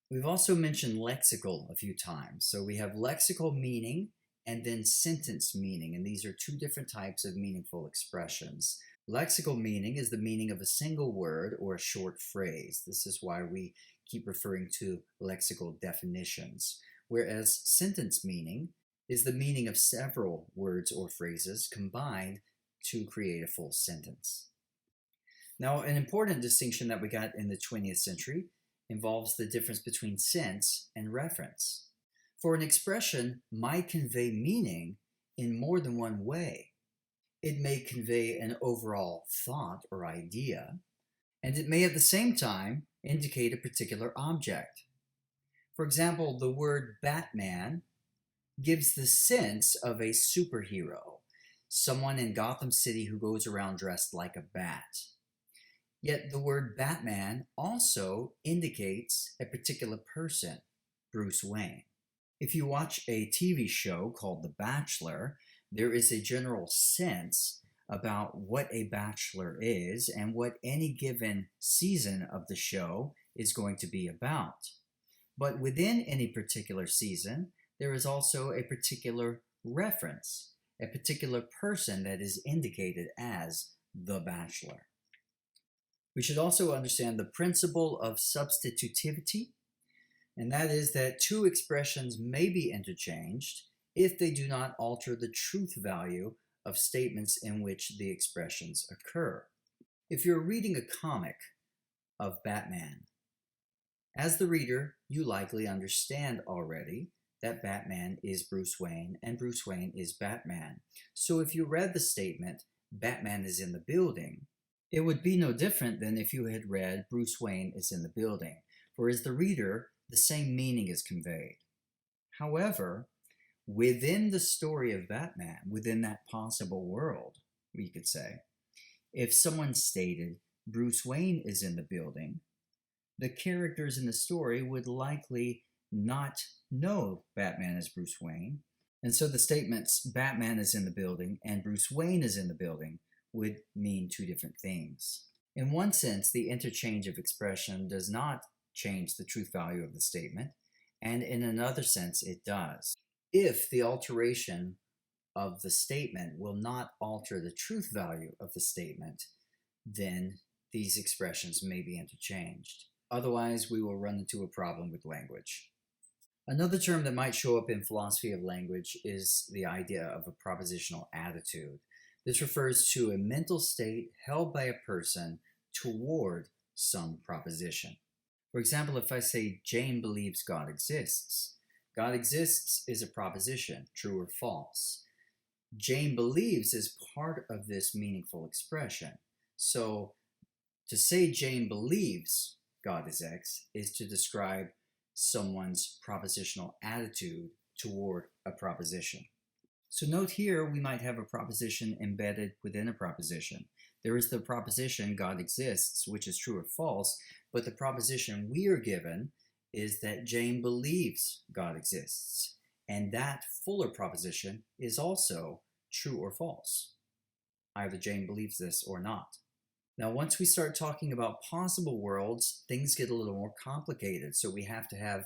We've also mentioned lexical a few times. So we have lexical meaning and then sentence meaning, and these are two different types of meaningful expressions. Lexical meaning is the meaning of a single word or a short phrase. This is why we keep referring to lexical definitions. Whereas sentence meaning is the meaning of several words or phrases combined to create a full sentence. Now, an important distinction that we got in the 20th century involves the difference between sense and reference. For an expression might convey meaning in more than one way. It may convey an overall thought or idea, and it may at the same time indicate a particular object. For example, the word Batman gives the sense of a superhero, someone in Gotham City who goes around dressed like a bat. Yet the word Batman also indicates a particular person, Bruce Wayne. If you watch a TV show called The Bachelor, there is a general sense about what a bachelor is and what any given season of the show is going to be about. But within any particular season, there is also a particular reference, a particular person that is indicated as the bachelor. We should also understand the principle of substitutivity, and that is that two expressions may be interchanged if they do not alter the truth value of statements in which the expressions occur. If you're reading a comic of Batman, as the reader, you likely understand already that Batman is Bruce Wayne and Bruce Wayne is Batman. So if you read the statement, Batman is in the building, it would be no different than if you had read Bruce Wayne is in the building, for as the reader, the same meaning is conveyed. However, within the story of Batman, within that possible world, we could say, if someone stated Bruce Wayne is in the building, the characters in the story would likely not know Batman is Bruce Wayne, and so the statements Batman is in the building and Bruce Wayne is in the building would mean two different things. In one sense, the interchange of expression does not change the truth value of the statement, and in another sense, it does. If the alteration of the statement will not alter the truth value of the statement, then these expressions may be interchanged. Otherwise, we will run into a problem with language. Another term that might show up in philosophy of language is the idea of a propositional attitude. This refers to a mental state held by a person toward some proposition. For example, if I say Jane believes God exists is a proposition, true or false. Jane believes is part of this meaningful expression. So to say Jane believes God is X is to describe someone's propositional attitude toward a proposition. So note here we might have a proposition embedded within a proposition. There is the proposition God exists, which is true or false, but the proposition we are given is that Jane believes God exists, and that fuller proposition is also true or false. Either Jane believes this or not. Now, once we start talking about possible worlds, things get a little more complicated, so we have to have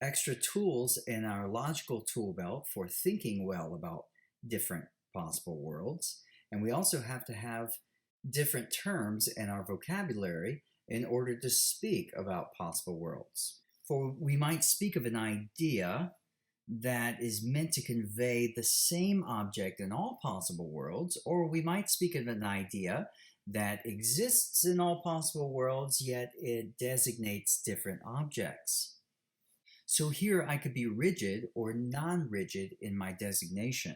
extra tools in our logical tool belt for thinking well about different possible worlds, and we also have to have different terms in our vocabulary in order to speak about possible worlds. For we might speak of an idea that is meant to convey the same object in all possible worlds, or we might speak of an idea that exists in all possible worlds, yet it designates different objects. So here I could be rigid or non-rigid in my designation.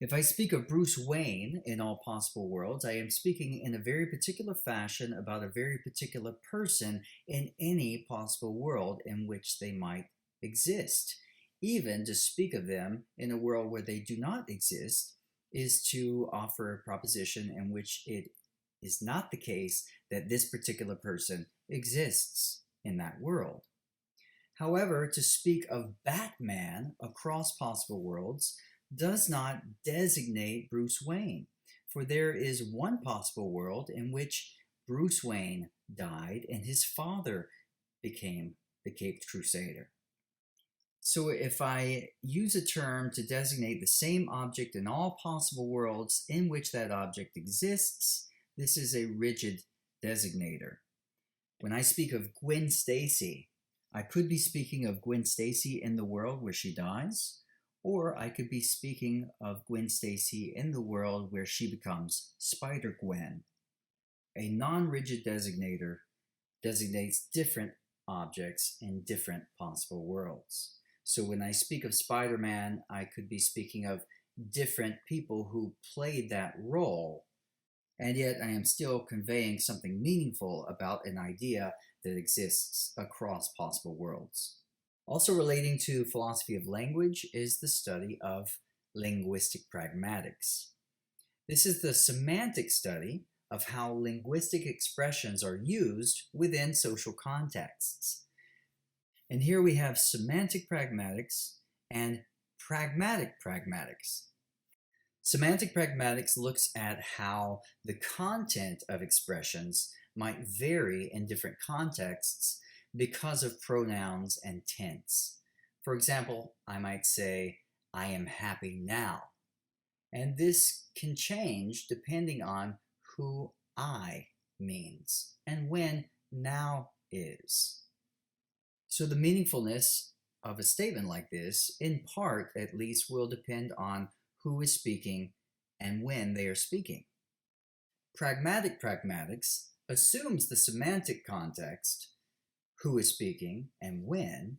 If I speak of Bruce Wayne in all possible worlds, I am speaking in a very particular fashion about a very particular person in any possible world in which they might exist. Even to speak of them in a world where they do not exist is to offer a proposition in which it is not the case that this particular person exists in that world. However, to speak of Batman across possible worlds does not designate Bruce Wayne. for there is one possible world in which Bruce Wayne died and his father became the Caped Crusader. So if I use a term to designate the same object in all possible worlds in which that object exists, this is a rigid designator. When I speak of Gwen Stacy, I could be speaking of Gwen Stacy in the world where she dies, or I could be speaking of Gwen Stacy in the world where she becomes Spider-Gwen. A non-rigid designator designates different objects in different possible worlds. So when I speak of Spider-Man, I could be speaking of different people who played that role, and yet I am still conveying something meaningful about an idea that exists across possible worlds. Also relating to philosophy of language is the study of linguistic pragmatics. This is the semantic study of how linguistic expressions are used within social contexts. And here we have semantic pragmatics and pragmatic pragmatics. Semantic pragmatics looks at how the content of expressions might vary in different contexts because of pronouns and tense. For example, I might say, I am happy now. And this can change depending on who I means and when now is. So the meaningfulness of a statement like this, in part at least, will depend on who is speaking and when they are speaking. Pragmatic pragmatics assumes the semantic context, who is speaking and when,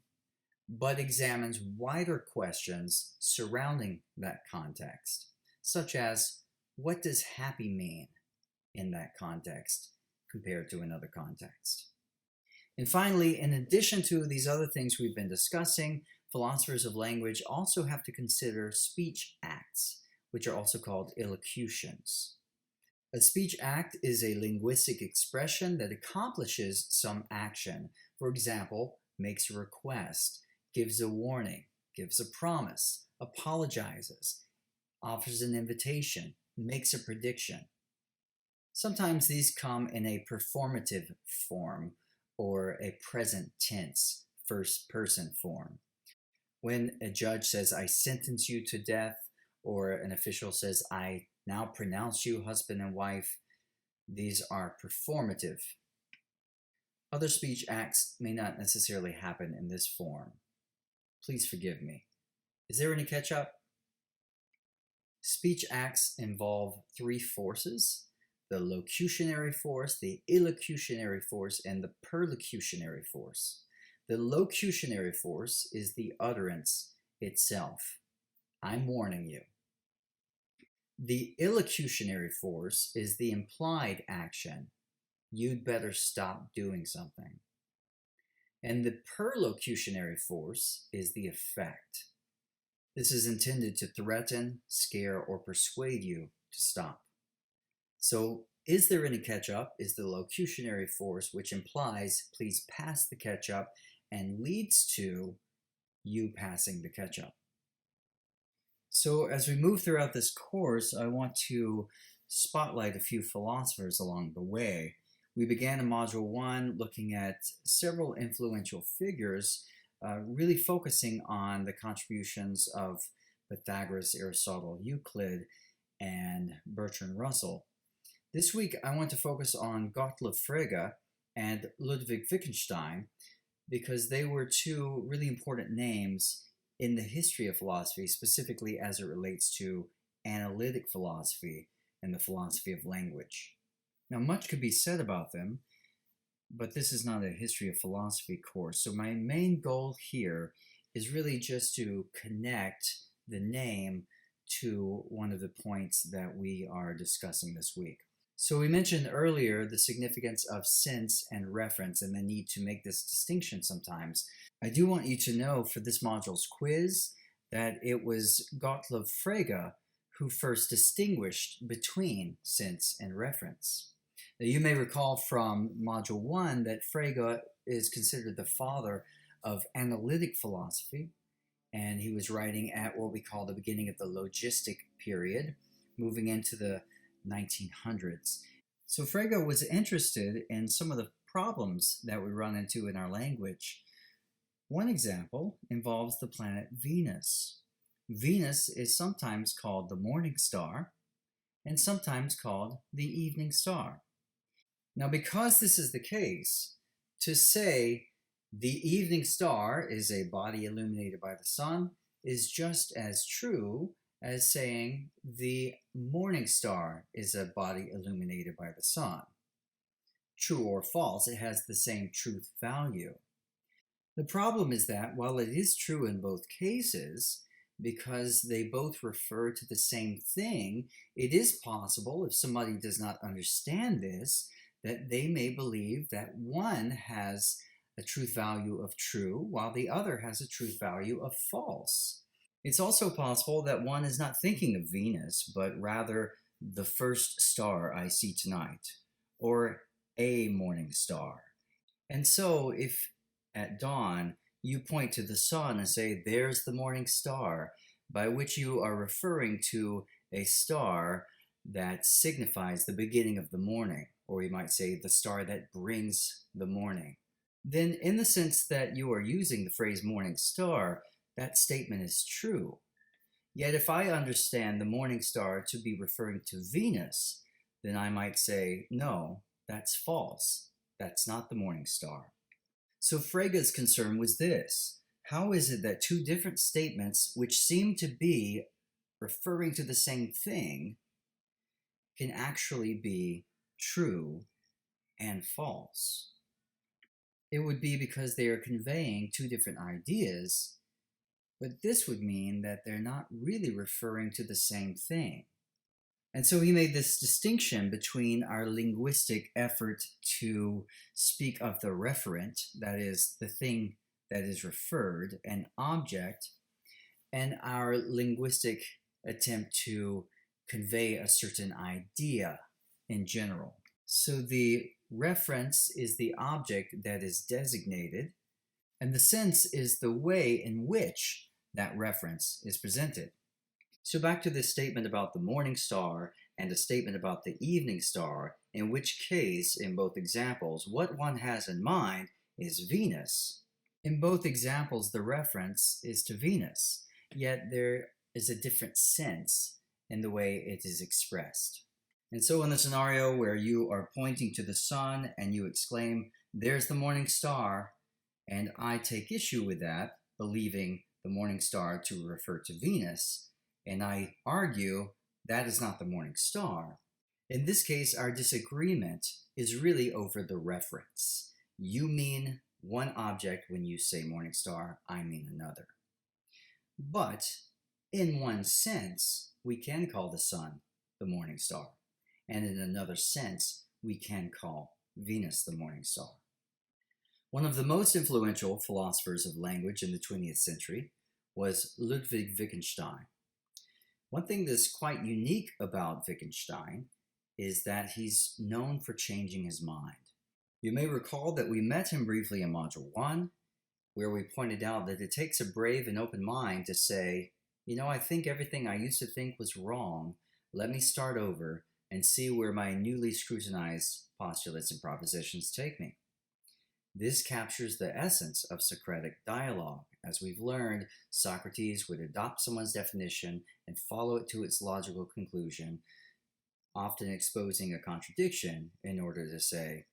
but examines wider questions surrounding that context, such as what does happy mean in that context compared to another context. And finally, in addition to these other things we've been discussing, philosophers of language also have to consider speech acts, which are also called illocutions. A speech act is a linguistic expression that accomplishes some action. For example, makes a request, gives a warning, gives a promise, apologizes, offers an invitation, makes a prediction. Sometimes these come in a performative form or a present tense, first person form. When a judge says, I sentence you to death, or an official says, I now pronounce you husband and wife, these are performative. Other speech acts may not necessarily happen in this form. Please forgive me. Is there any catch-up? Speech acts involve three forces: the locutionary force, the illocutionary force, and the perlocutionary force. The locutionary force is the utterance itself. I'm warning you. The illocutionary force is the implied action. You'd better stop doing something. And the perlocutionary force is the effect. This is intended to threaten, scare, or persuade you to stop. So, is there any catch-up is the locutionary force, which implies please pass the catch-up and leads to you passing the catch-up. So as we move throughout this course, I want to spotlight a few philosophers along the way. We began in Module 1 looking at several influential figures, really focusing on the contributions of Pythagoras, Aristotle, Euclid, and Bertrand Russell. This week, I want to focus on Gottlob Frege and Ludwig Wittgenstein because they were two really important names in the history of philosophy, specifically as it relates to analytic philosophy and the philosophy of language. Now, much could be said about them, but this is not a history of philosophy course. So my main goal here is really just to connect the name to one of the points that we are discussing this week. So we mentioned earlier the significance of sense and reference and the need to make this distinction sometimes. I do want you to know for this module's quiz that it was Gottlob Frege who first distinguished between sense and reference. Now, you may recall from Module 1 that Frege is considered the father of analytic philosophy, and he was writing at what we call the beginning of the logistic period, moving into the 1900s. So Frege was interested in some of the problems that we run into in our language. One example involves the planet Venus. Venus is sometimes called the morning star and sometimes called the evening star. Now, because this is the case, to say the evening star is a body illuminated by the sun is just as true as saying the morning star is a body illuminated by the sun. True or false, it has the same truth value. The problem is that while it is true in both cases, because they both refer to the same thing, it is possible, if somebody does not understand this, that they may believe that one has a truth value of true while the other has a truth value of false. It's also possible that one is not thinking of Venus, but rather the first star I see tonight, or a morning star. And so if at dawn you point to the sun and say, there's the morning star, by which you are referring to a star that signifies the beginning of the morning, or you might say the star that brings the morning, then in the sense that you are using the phrase morning star, that statement is true. Yet if I understand the morning star to be referring to Venus, then I might say, no, that's false. That's not the morning star. So Frege's concern was this: how is it that two different statements which seem to be referring to the same thing can actually be true and false? It would be because they are conveying two different ideas, but this would mean that they're not really referring to the same thing. And so he made this distinction between our linguistic effort to speak of the referent, that is, the thing that is referred, an object, and our linguistic attempt to convey a certain idea in general. So the reference is the object that is designated, and the sense is the way in which that reference is presented. So back to this statement about the morning star and a statement about the evening star, in which case, in both examples, what one has in mind is Venus. In both examples, the reference is to Venus, yet there is a different sense in the way it is expressed. And so in the scenario where you are pointing to the sun and you exclaim, there's the morning star, and I take issue with that, believing the morning star to refer to Venus, and I argue that is not the morning star. In this case, our disagreement is really over the reference. You mean one object when you say morning star, I mean another. But in one sense, we can call the sun the morning star, and in another sense, we can call Venus the morning star. One of the most influential philosophers of language in the 20th century was Ludwig Wittgenstein. One thing that's quite unique about Wittgenstein is that he's known for changing his mind. You may recall that we met him briefly in Module 1, where we pointed out that it takes a brave and open mind to say, you know, I think everything I used to think was wrong. Let me start over and see where my newly scrutinized postulates and propositions take me. This captures the essence of Socratic dialogue. As we've learned, Socrates would adopt someone's definition and follow it to its logical conclusion, often exposing a contradiction in order to say,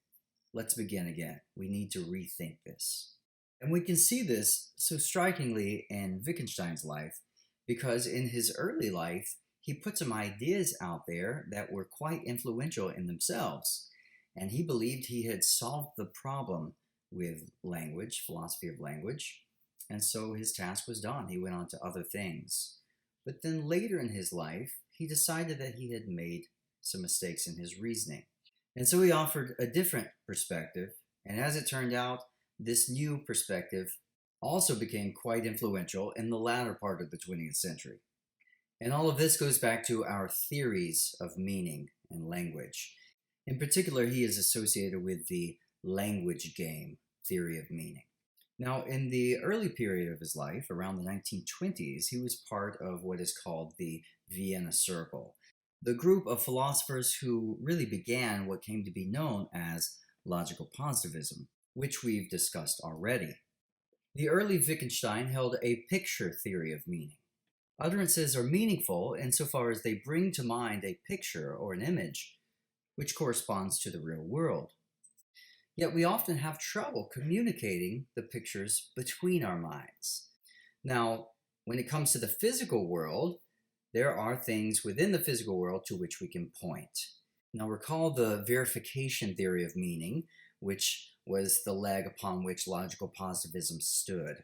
let's begin again. We need to rethink this. And we can see this so strikingly in Wittgenstein's life, because in his early life, he put some ideas out there that were quite influential in themselves. And he believed he had solved the problem with language, philosophy of language, and so his task was done. He went on to other things. But then later in his life, he decided that he had made some mistakes in his reasoning. And so he offered a different perspective, and as it turned out, this new perspective also became quite influential in the latter part of the 20th century. And all of this goes back to our theories of meaning and language. In particular, he is associated with the language game theory of meaning. Now, in the early period of his life, around the 1920s, he was part of what is called the Vienna Circle. the group of philosophers who really began what came to be known as logical positivism, which we've discussed already. The early Wittgenstein held a picture theory of meaning. Utterances are meaningful insofar as they bring to mind a picture or an image which corresponds to the real world. Yet we often have trouble communicating the pictures between our minds. Now, when it comes to the physical world, there are things within the physical world to which we can point. Now, recall the verification theory of meaning, which was the leg upon which logical positivism stood.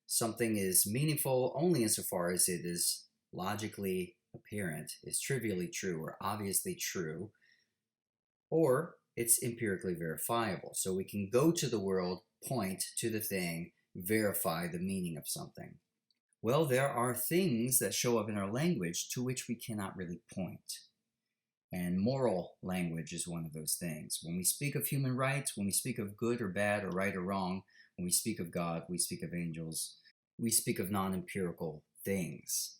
Something is meaningful only insofar as it is logically apparent, is trivially true or obviously true, or it's empirically verifiable. So we can go to the world, point to the thing, verify the meaning of something. Well, there are things that show up in our language to which we cannot really point. And moral language is one of those things. When we speak of human rights, when we speak of good or bad or right or wrong, when we speak of God, we speak of angels, we speak of non-empirical things.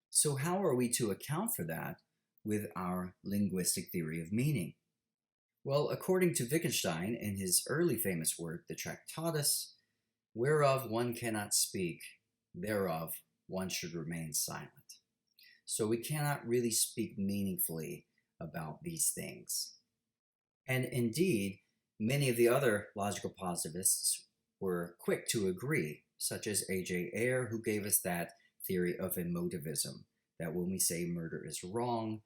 So how are we to account for that with our linguistic theory of meaning? Well, according to Wittgenstein in his early famous work, the Tractatus, whereof one cannot speak, thereof one should remain silent. So we cannot really speak meaningfully about these things. And indeed, many of the other logical positivists were quick to agree, such as A.J. Ayer, who gave us that theory of emotivism, that when we say murder is wrong,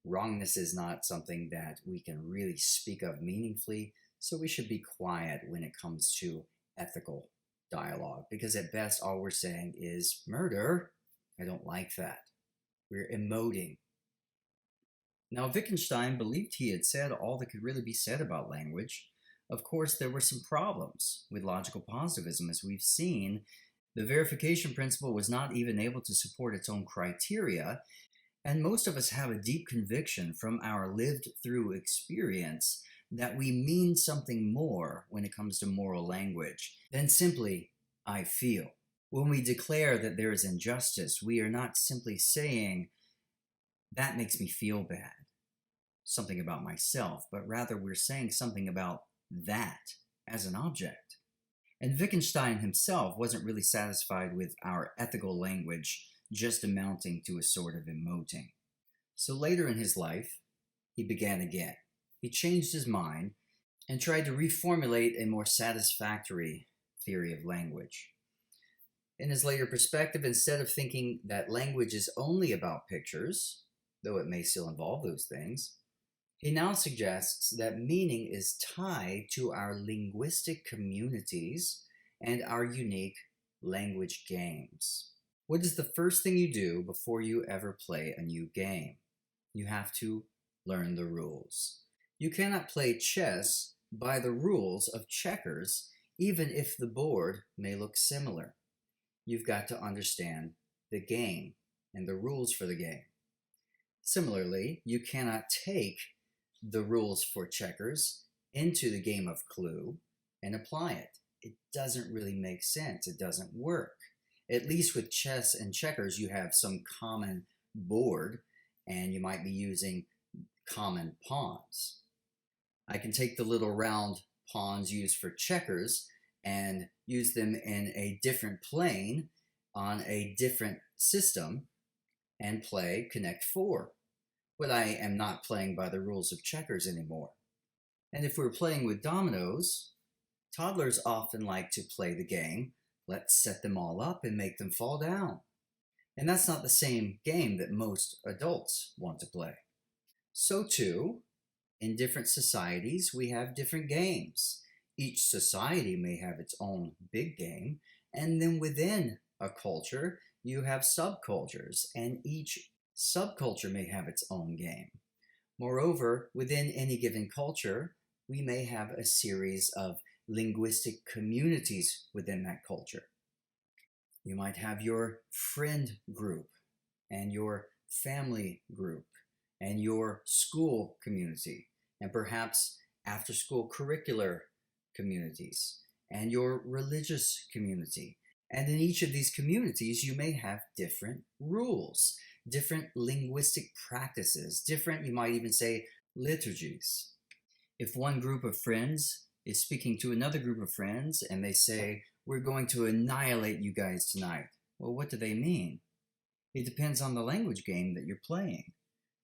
wrongness is not something that we can really speak of meaningfully, so we should be quiet when it comes to ethical dialogue, because at best all we're saying is murder. I don't like that. We're emoting. Now, Wittgenstein believed he had said all that could really be said about language. Of course, there were some problems with logical positivism. As we've seen, the verification principle was not even able to support its own criteria, and most of us have a deep conviction from our lived through experience that we mean something more when it comes to moral language than simply, I feel. When we declare that there is injustice, we are not simply saying, that makes me feel bad, something about myself, but rather we're saying something about that as an object. And Wittgenstein himself wasn't really satisfied with our ethical language just amounting to a sort of emoting. So later in his life, he began again. He changed his mind and tried to reformulate a more satisfactory theory of language. In his later perspective, instead of thinking that language is only about pictures, though it may still involve those things, he now suggests that meaning is tied to our linguistic communities and our unique language games. What is the first thing you do before you ever play a new game? You have to learn the rules. You cannot play chess by the rules of checkers, even if the board may look similar. You've got to understand the game and the rules for the game. Similarly, you cannot take the rules for checkers into the game of Clue and apply it. It doesn't really make sense. It doesn't work. At least with chess and checkers, you have some common board and you might be using common pawns. I can take the little round pawns used for checkers and use them in a different plane on a different system and play Connect 4. But I am not playing by the rules of checkers anymore. And if we're playing with dominoes, toddlers often like to play the game, let's set them all up and make them fall down. And that's not the same game that most adults want to play. So too, in different societies, we have different games. Each society may have its own big game, and then within a culture, you have subcultures, and each subculture may have its own game. Moreover, within any given culture, we may have a series of linguistic communities within that culture. You might have your friend group and your family group and your school community and perhaps after-school curricular communities and your religious community. And in each of these communities, you may have different rules. different linguistic practices, different, you might even say, liturgies. If one group of friends is speaking to another group of friends and they say, "We're going to annihilate you guys tonight," well, what do they mean? It depends on the language game that you're playing.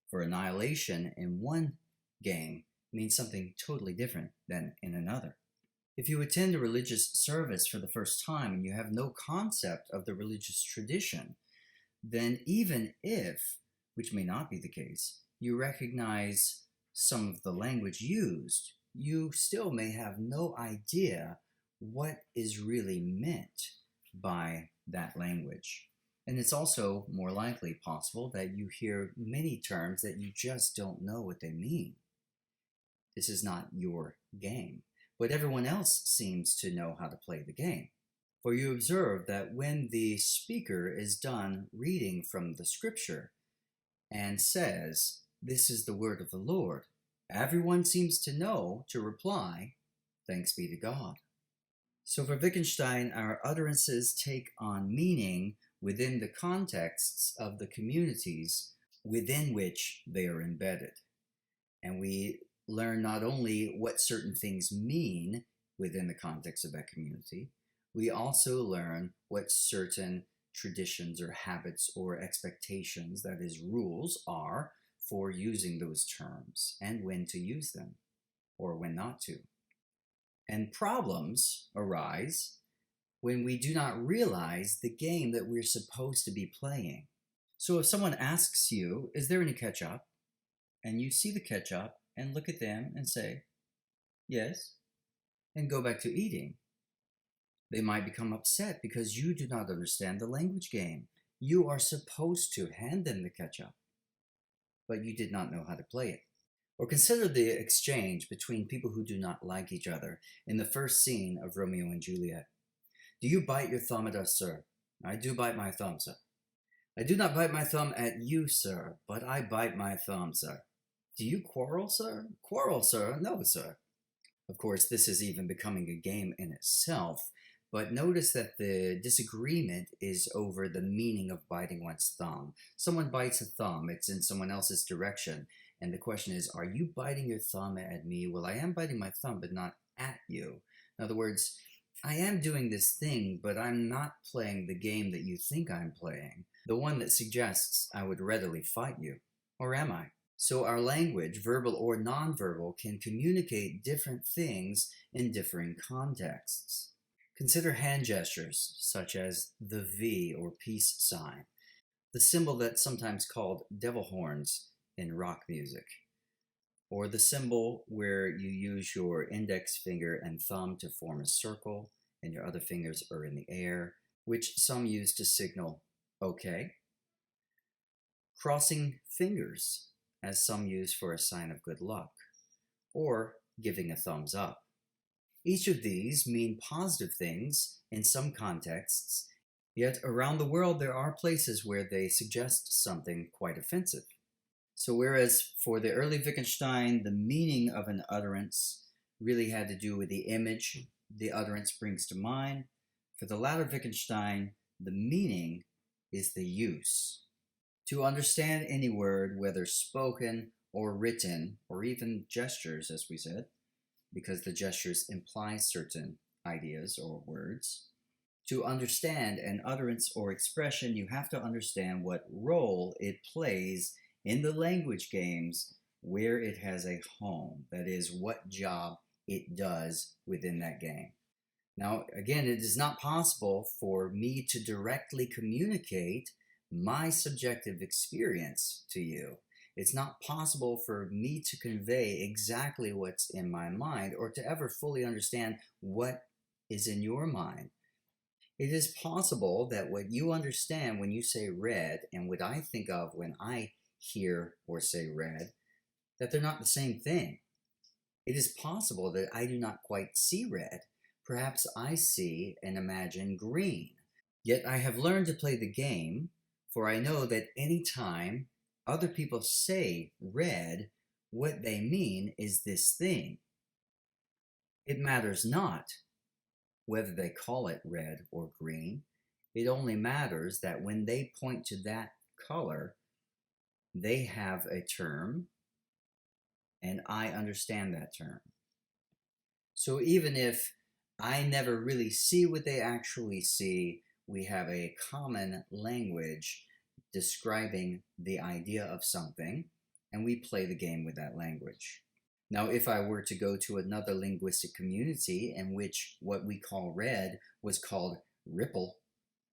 For annihilation in one game means something totally different than in another. If you attend a religious service for the first time and you have no concept of the religious tradition, then even if, which may not be the case, you recognize some of the language used, you still may have no idea what is really meant by that language. And it's also more likely possible that you hear many terms that you just don't know what they mean. This is not your game, but everyone else seems to know how to play the game. For you observe that when the speaker is done reading from the scripture and says, "This is the word of the Lord," everyone seems to know to reply, "Thanks be to God." So for Wittgenstein, our utterances take on meaning within the contexts of the communities within which they are embedded. And we learn not only what certain things mean within the context of that community, we also learn what certain traditions or habits or expectations, that is, rules, are for using those terms and when to use them or when not to. And problems arise when we do not realize the game that we're supposed to be playing. So if someone asks you, "Is there any ketchup?" and you see the ketchup and look at them and say, "Yes," and go back to eating, they might become upset because you do not understand the language game. You are supposed to hand them the ketchup, but you did not know how to play it. Or consider the exchange between people who do not like each other in the first scene of Romeo and Juliet. "Do you bite your thumb at us, sir?" "I do bite my thumb, sir." "I do not bite my thumb at you, sir, but I bite my thumb, sir." "Do you quarrel, sir?" "Quarrel, sir? No, sir." Of course, this is even becoming a game in itself, but notice that the disagreement is over the meaning of biting one's thumb. Someone bites a thumb, it's in someone else's direction, and the question is, are you biting your thumb at me? Well, I am biting my thumb, but not at you. In other words, I am doing this thing, but I'm not playing the game that you think I'm playing, the one that suggests I would readily fight you. Or am I? So our language, verbal or nonverbal, can communicate different things in differing contexts. Consider hand gestures, such as the V or peace sign, the symbol that's sometimes called devil horns in rock music, or the symbol where you use your index finger and thumb to form a circle and your other fingers are in the air, which some use to signal okay. Crossing fingers, as some use for a sign of good luck, or giving a thumbs up. Each of these mean positive things in some contexts, yet around the world there are places where they suggest something quite offensive. So whereas for the early Wittgenstein, the meaning of an utterance really had to do with the image the utterance brings to mind, for the latter Wittgenstein, the meaning is the use. To understand any word, whether spoken or written, or even gestures, as we said, because the gestures imply certain ideas or words, to understand an utterance or expression, you have to understand what role it plays in the language games where it has a home. That is, what job it does within that game. Now, again, it is not possible for me to directly communicate my subjective experience to you. It's not possible for me to convey exactly what's in my mind or to ever fully understand what is in your mind. It is possible that what you understand when you say red and what I think of when I hear or say red, that they're not the same thing. It is possible that I do not quite see red. Perhaps I see and imagine green. Yet I have learned to play the game, for I know that any time other people say red, what they mean is this thing. It matters not whether they call it red or green. It only matters that when they point to that color, They have a term, and I understand that term. So even if I never really see what they actually see, we have a common language describing the idea of something, and we play the game with that language. Now, if I were to go to another linguistic community in which what we call red was called ripple,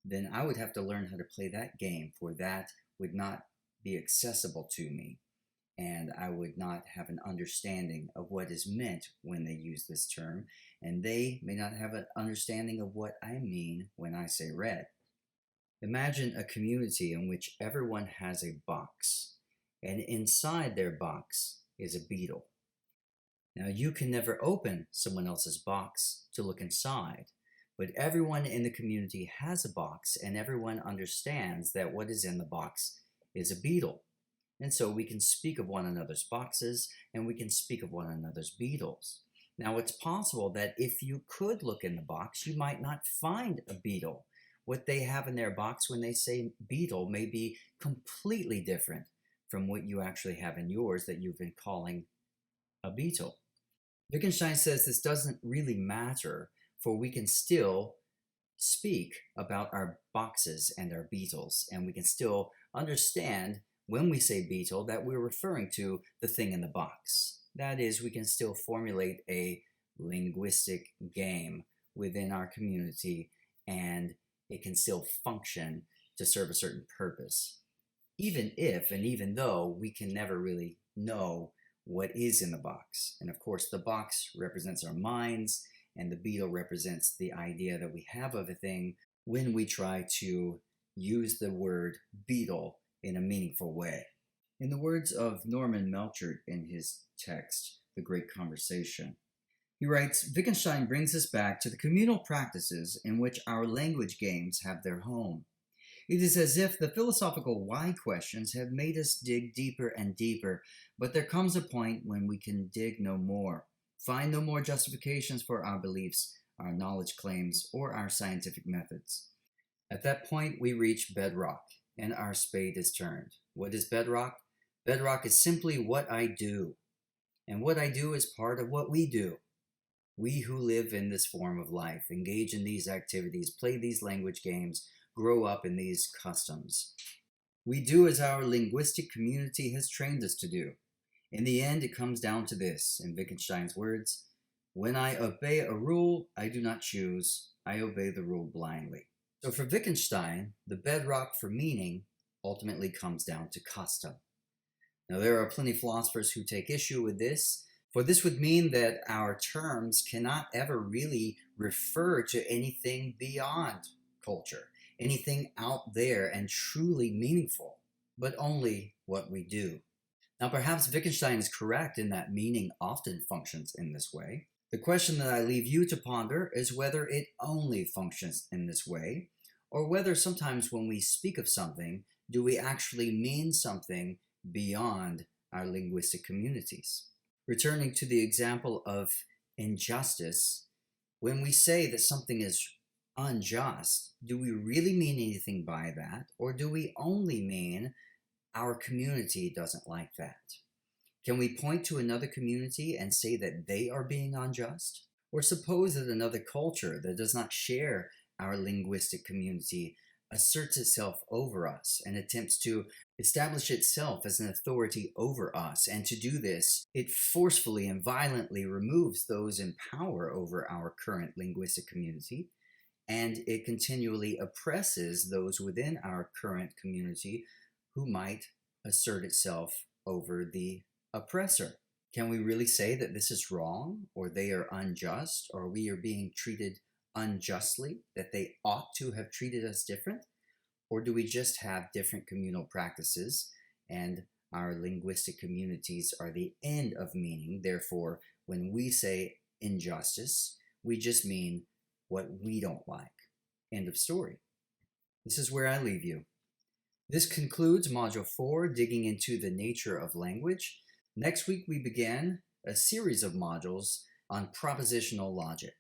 then I would have to learn how to play that game, for that would not be accessible to me, and I would not have an understanding of what is meant when they use this term, and they may not have an understanding of what I mean when I say red. Imagine a community in which everyone has a box, and inside their box is a beetle. Now, you can never open someone else's box to look inside, but everyone in the community has a box, and everyone understands that what is in the box is a beetle. And so we can speak of one another's boxes, and we can speak of one another's beetles. Now, it's possible that if you could look in the box, you might not find a beetle. What they have in their box when they say beetle may be completely different from what you actually have in yours that you've been calling a beetle. Wittgenstein says this doesn't really matter, for we can still speak about our boxes and our beetles, and we can still understand when we say beetle that we're referring to the thing in the box. That is, we can still formulate a linguistic game within our community, and it can still function to serve a certain purpose. Even if and even though we can never really know what is in the box. And of course, the box represents our minds, and the beetle represents the idea that we have of a thing when we try to use the word beetle in a meaningful way. In the words of Norman Melchert in his text, The Great Conversation, he writes, Wittgenstein brings us back to the communal practices in which our language games have their home. It is as if the philosophical why questions have made us dig deeper and deeper, but there comes a point when we can dig no more, find no more justifications for our beliefs, our knowledge claims, or our scientific methods. At that point, we reach bedrock, and our spade is turned. What is bedrock? Bedrock is simply what I do, and what I do is part of what we do. We who live in this form of life, engage in these activities, play these language games, grow up in these customs. We do as our linguistic community has trained us to do. In the end, it comes down to this, in Wittgenstein's words, when I obey a rule I do not choose, I obey the rule blindly. So for Wittgenstein, the bedrock for meaning ultimately comes down to custom. Now, there are plenty of philosophers who take issue with this, for this would mean that our terms cannot ever really refer to anything beyond culture, anything out there and truly meaningful, but only what we do. Now, perhaps Wittgenstein is correct in that meaning often functions in this way. The question that I leave you to ponder is whether it only functions in this way, or whether sometimes when we speak of something, do we actually mean something beyond our linguistic communities? Returning to the example of injustice, when we say that something is unjust, do we really mean anything by that, or do we only mean our community doesn't like that? Can we point to another community and say that they are being unjust? Or suppose that another culture that does not share our linguistic community asserts itself over us and attempts to establish itself as an authority over us, and to do this, it forcefully and violently removes those in power over our current linguistic community, and it continually oppresses those within our current community who might assert itself over the oppressor. Can we really say that this is wrong, or they are unjust, or we are being treated unjustly, that they ought to have treated us different? Or do we just have different communal practices, and our linguistic communities are the end of meaning? Therefore, when we say injustice, we just mean what we don't like. End of story. This is where I leave you. This concludes Module 4, Digging into the Nature of Language. Next week, we begin a series of modules on propositional logic.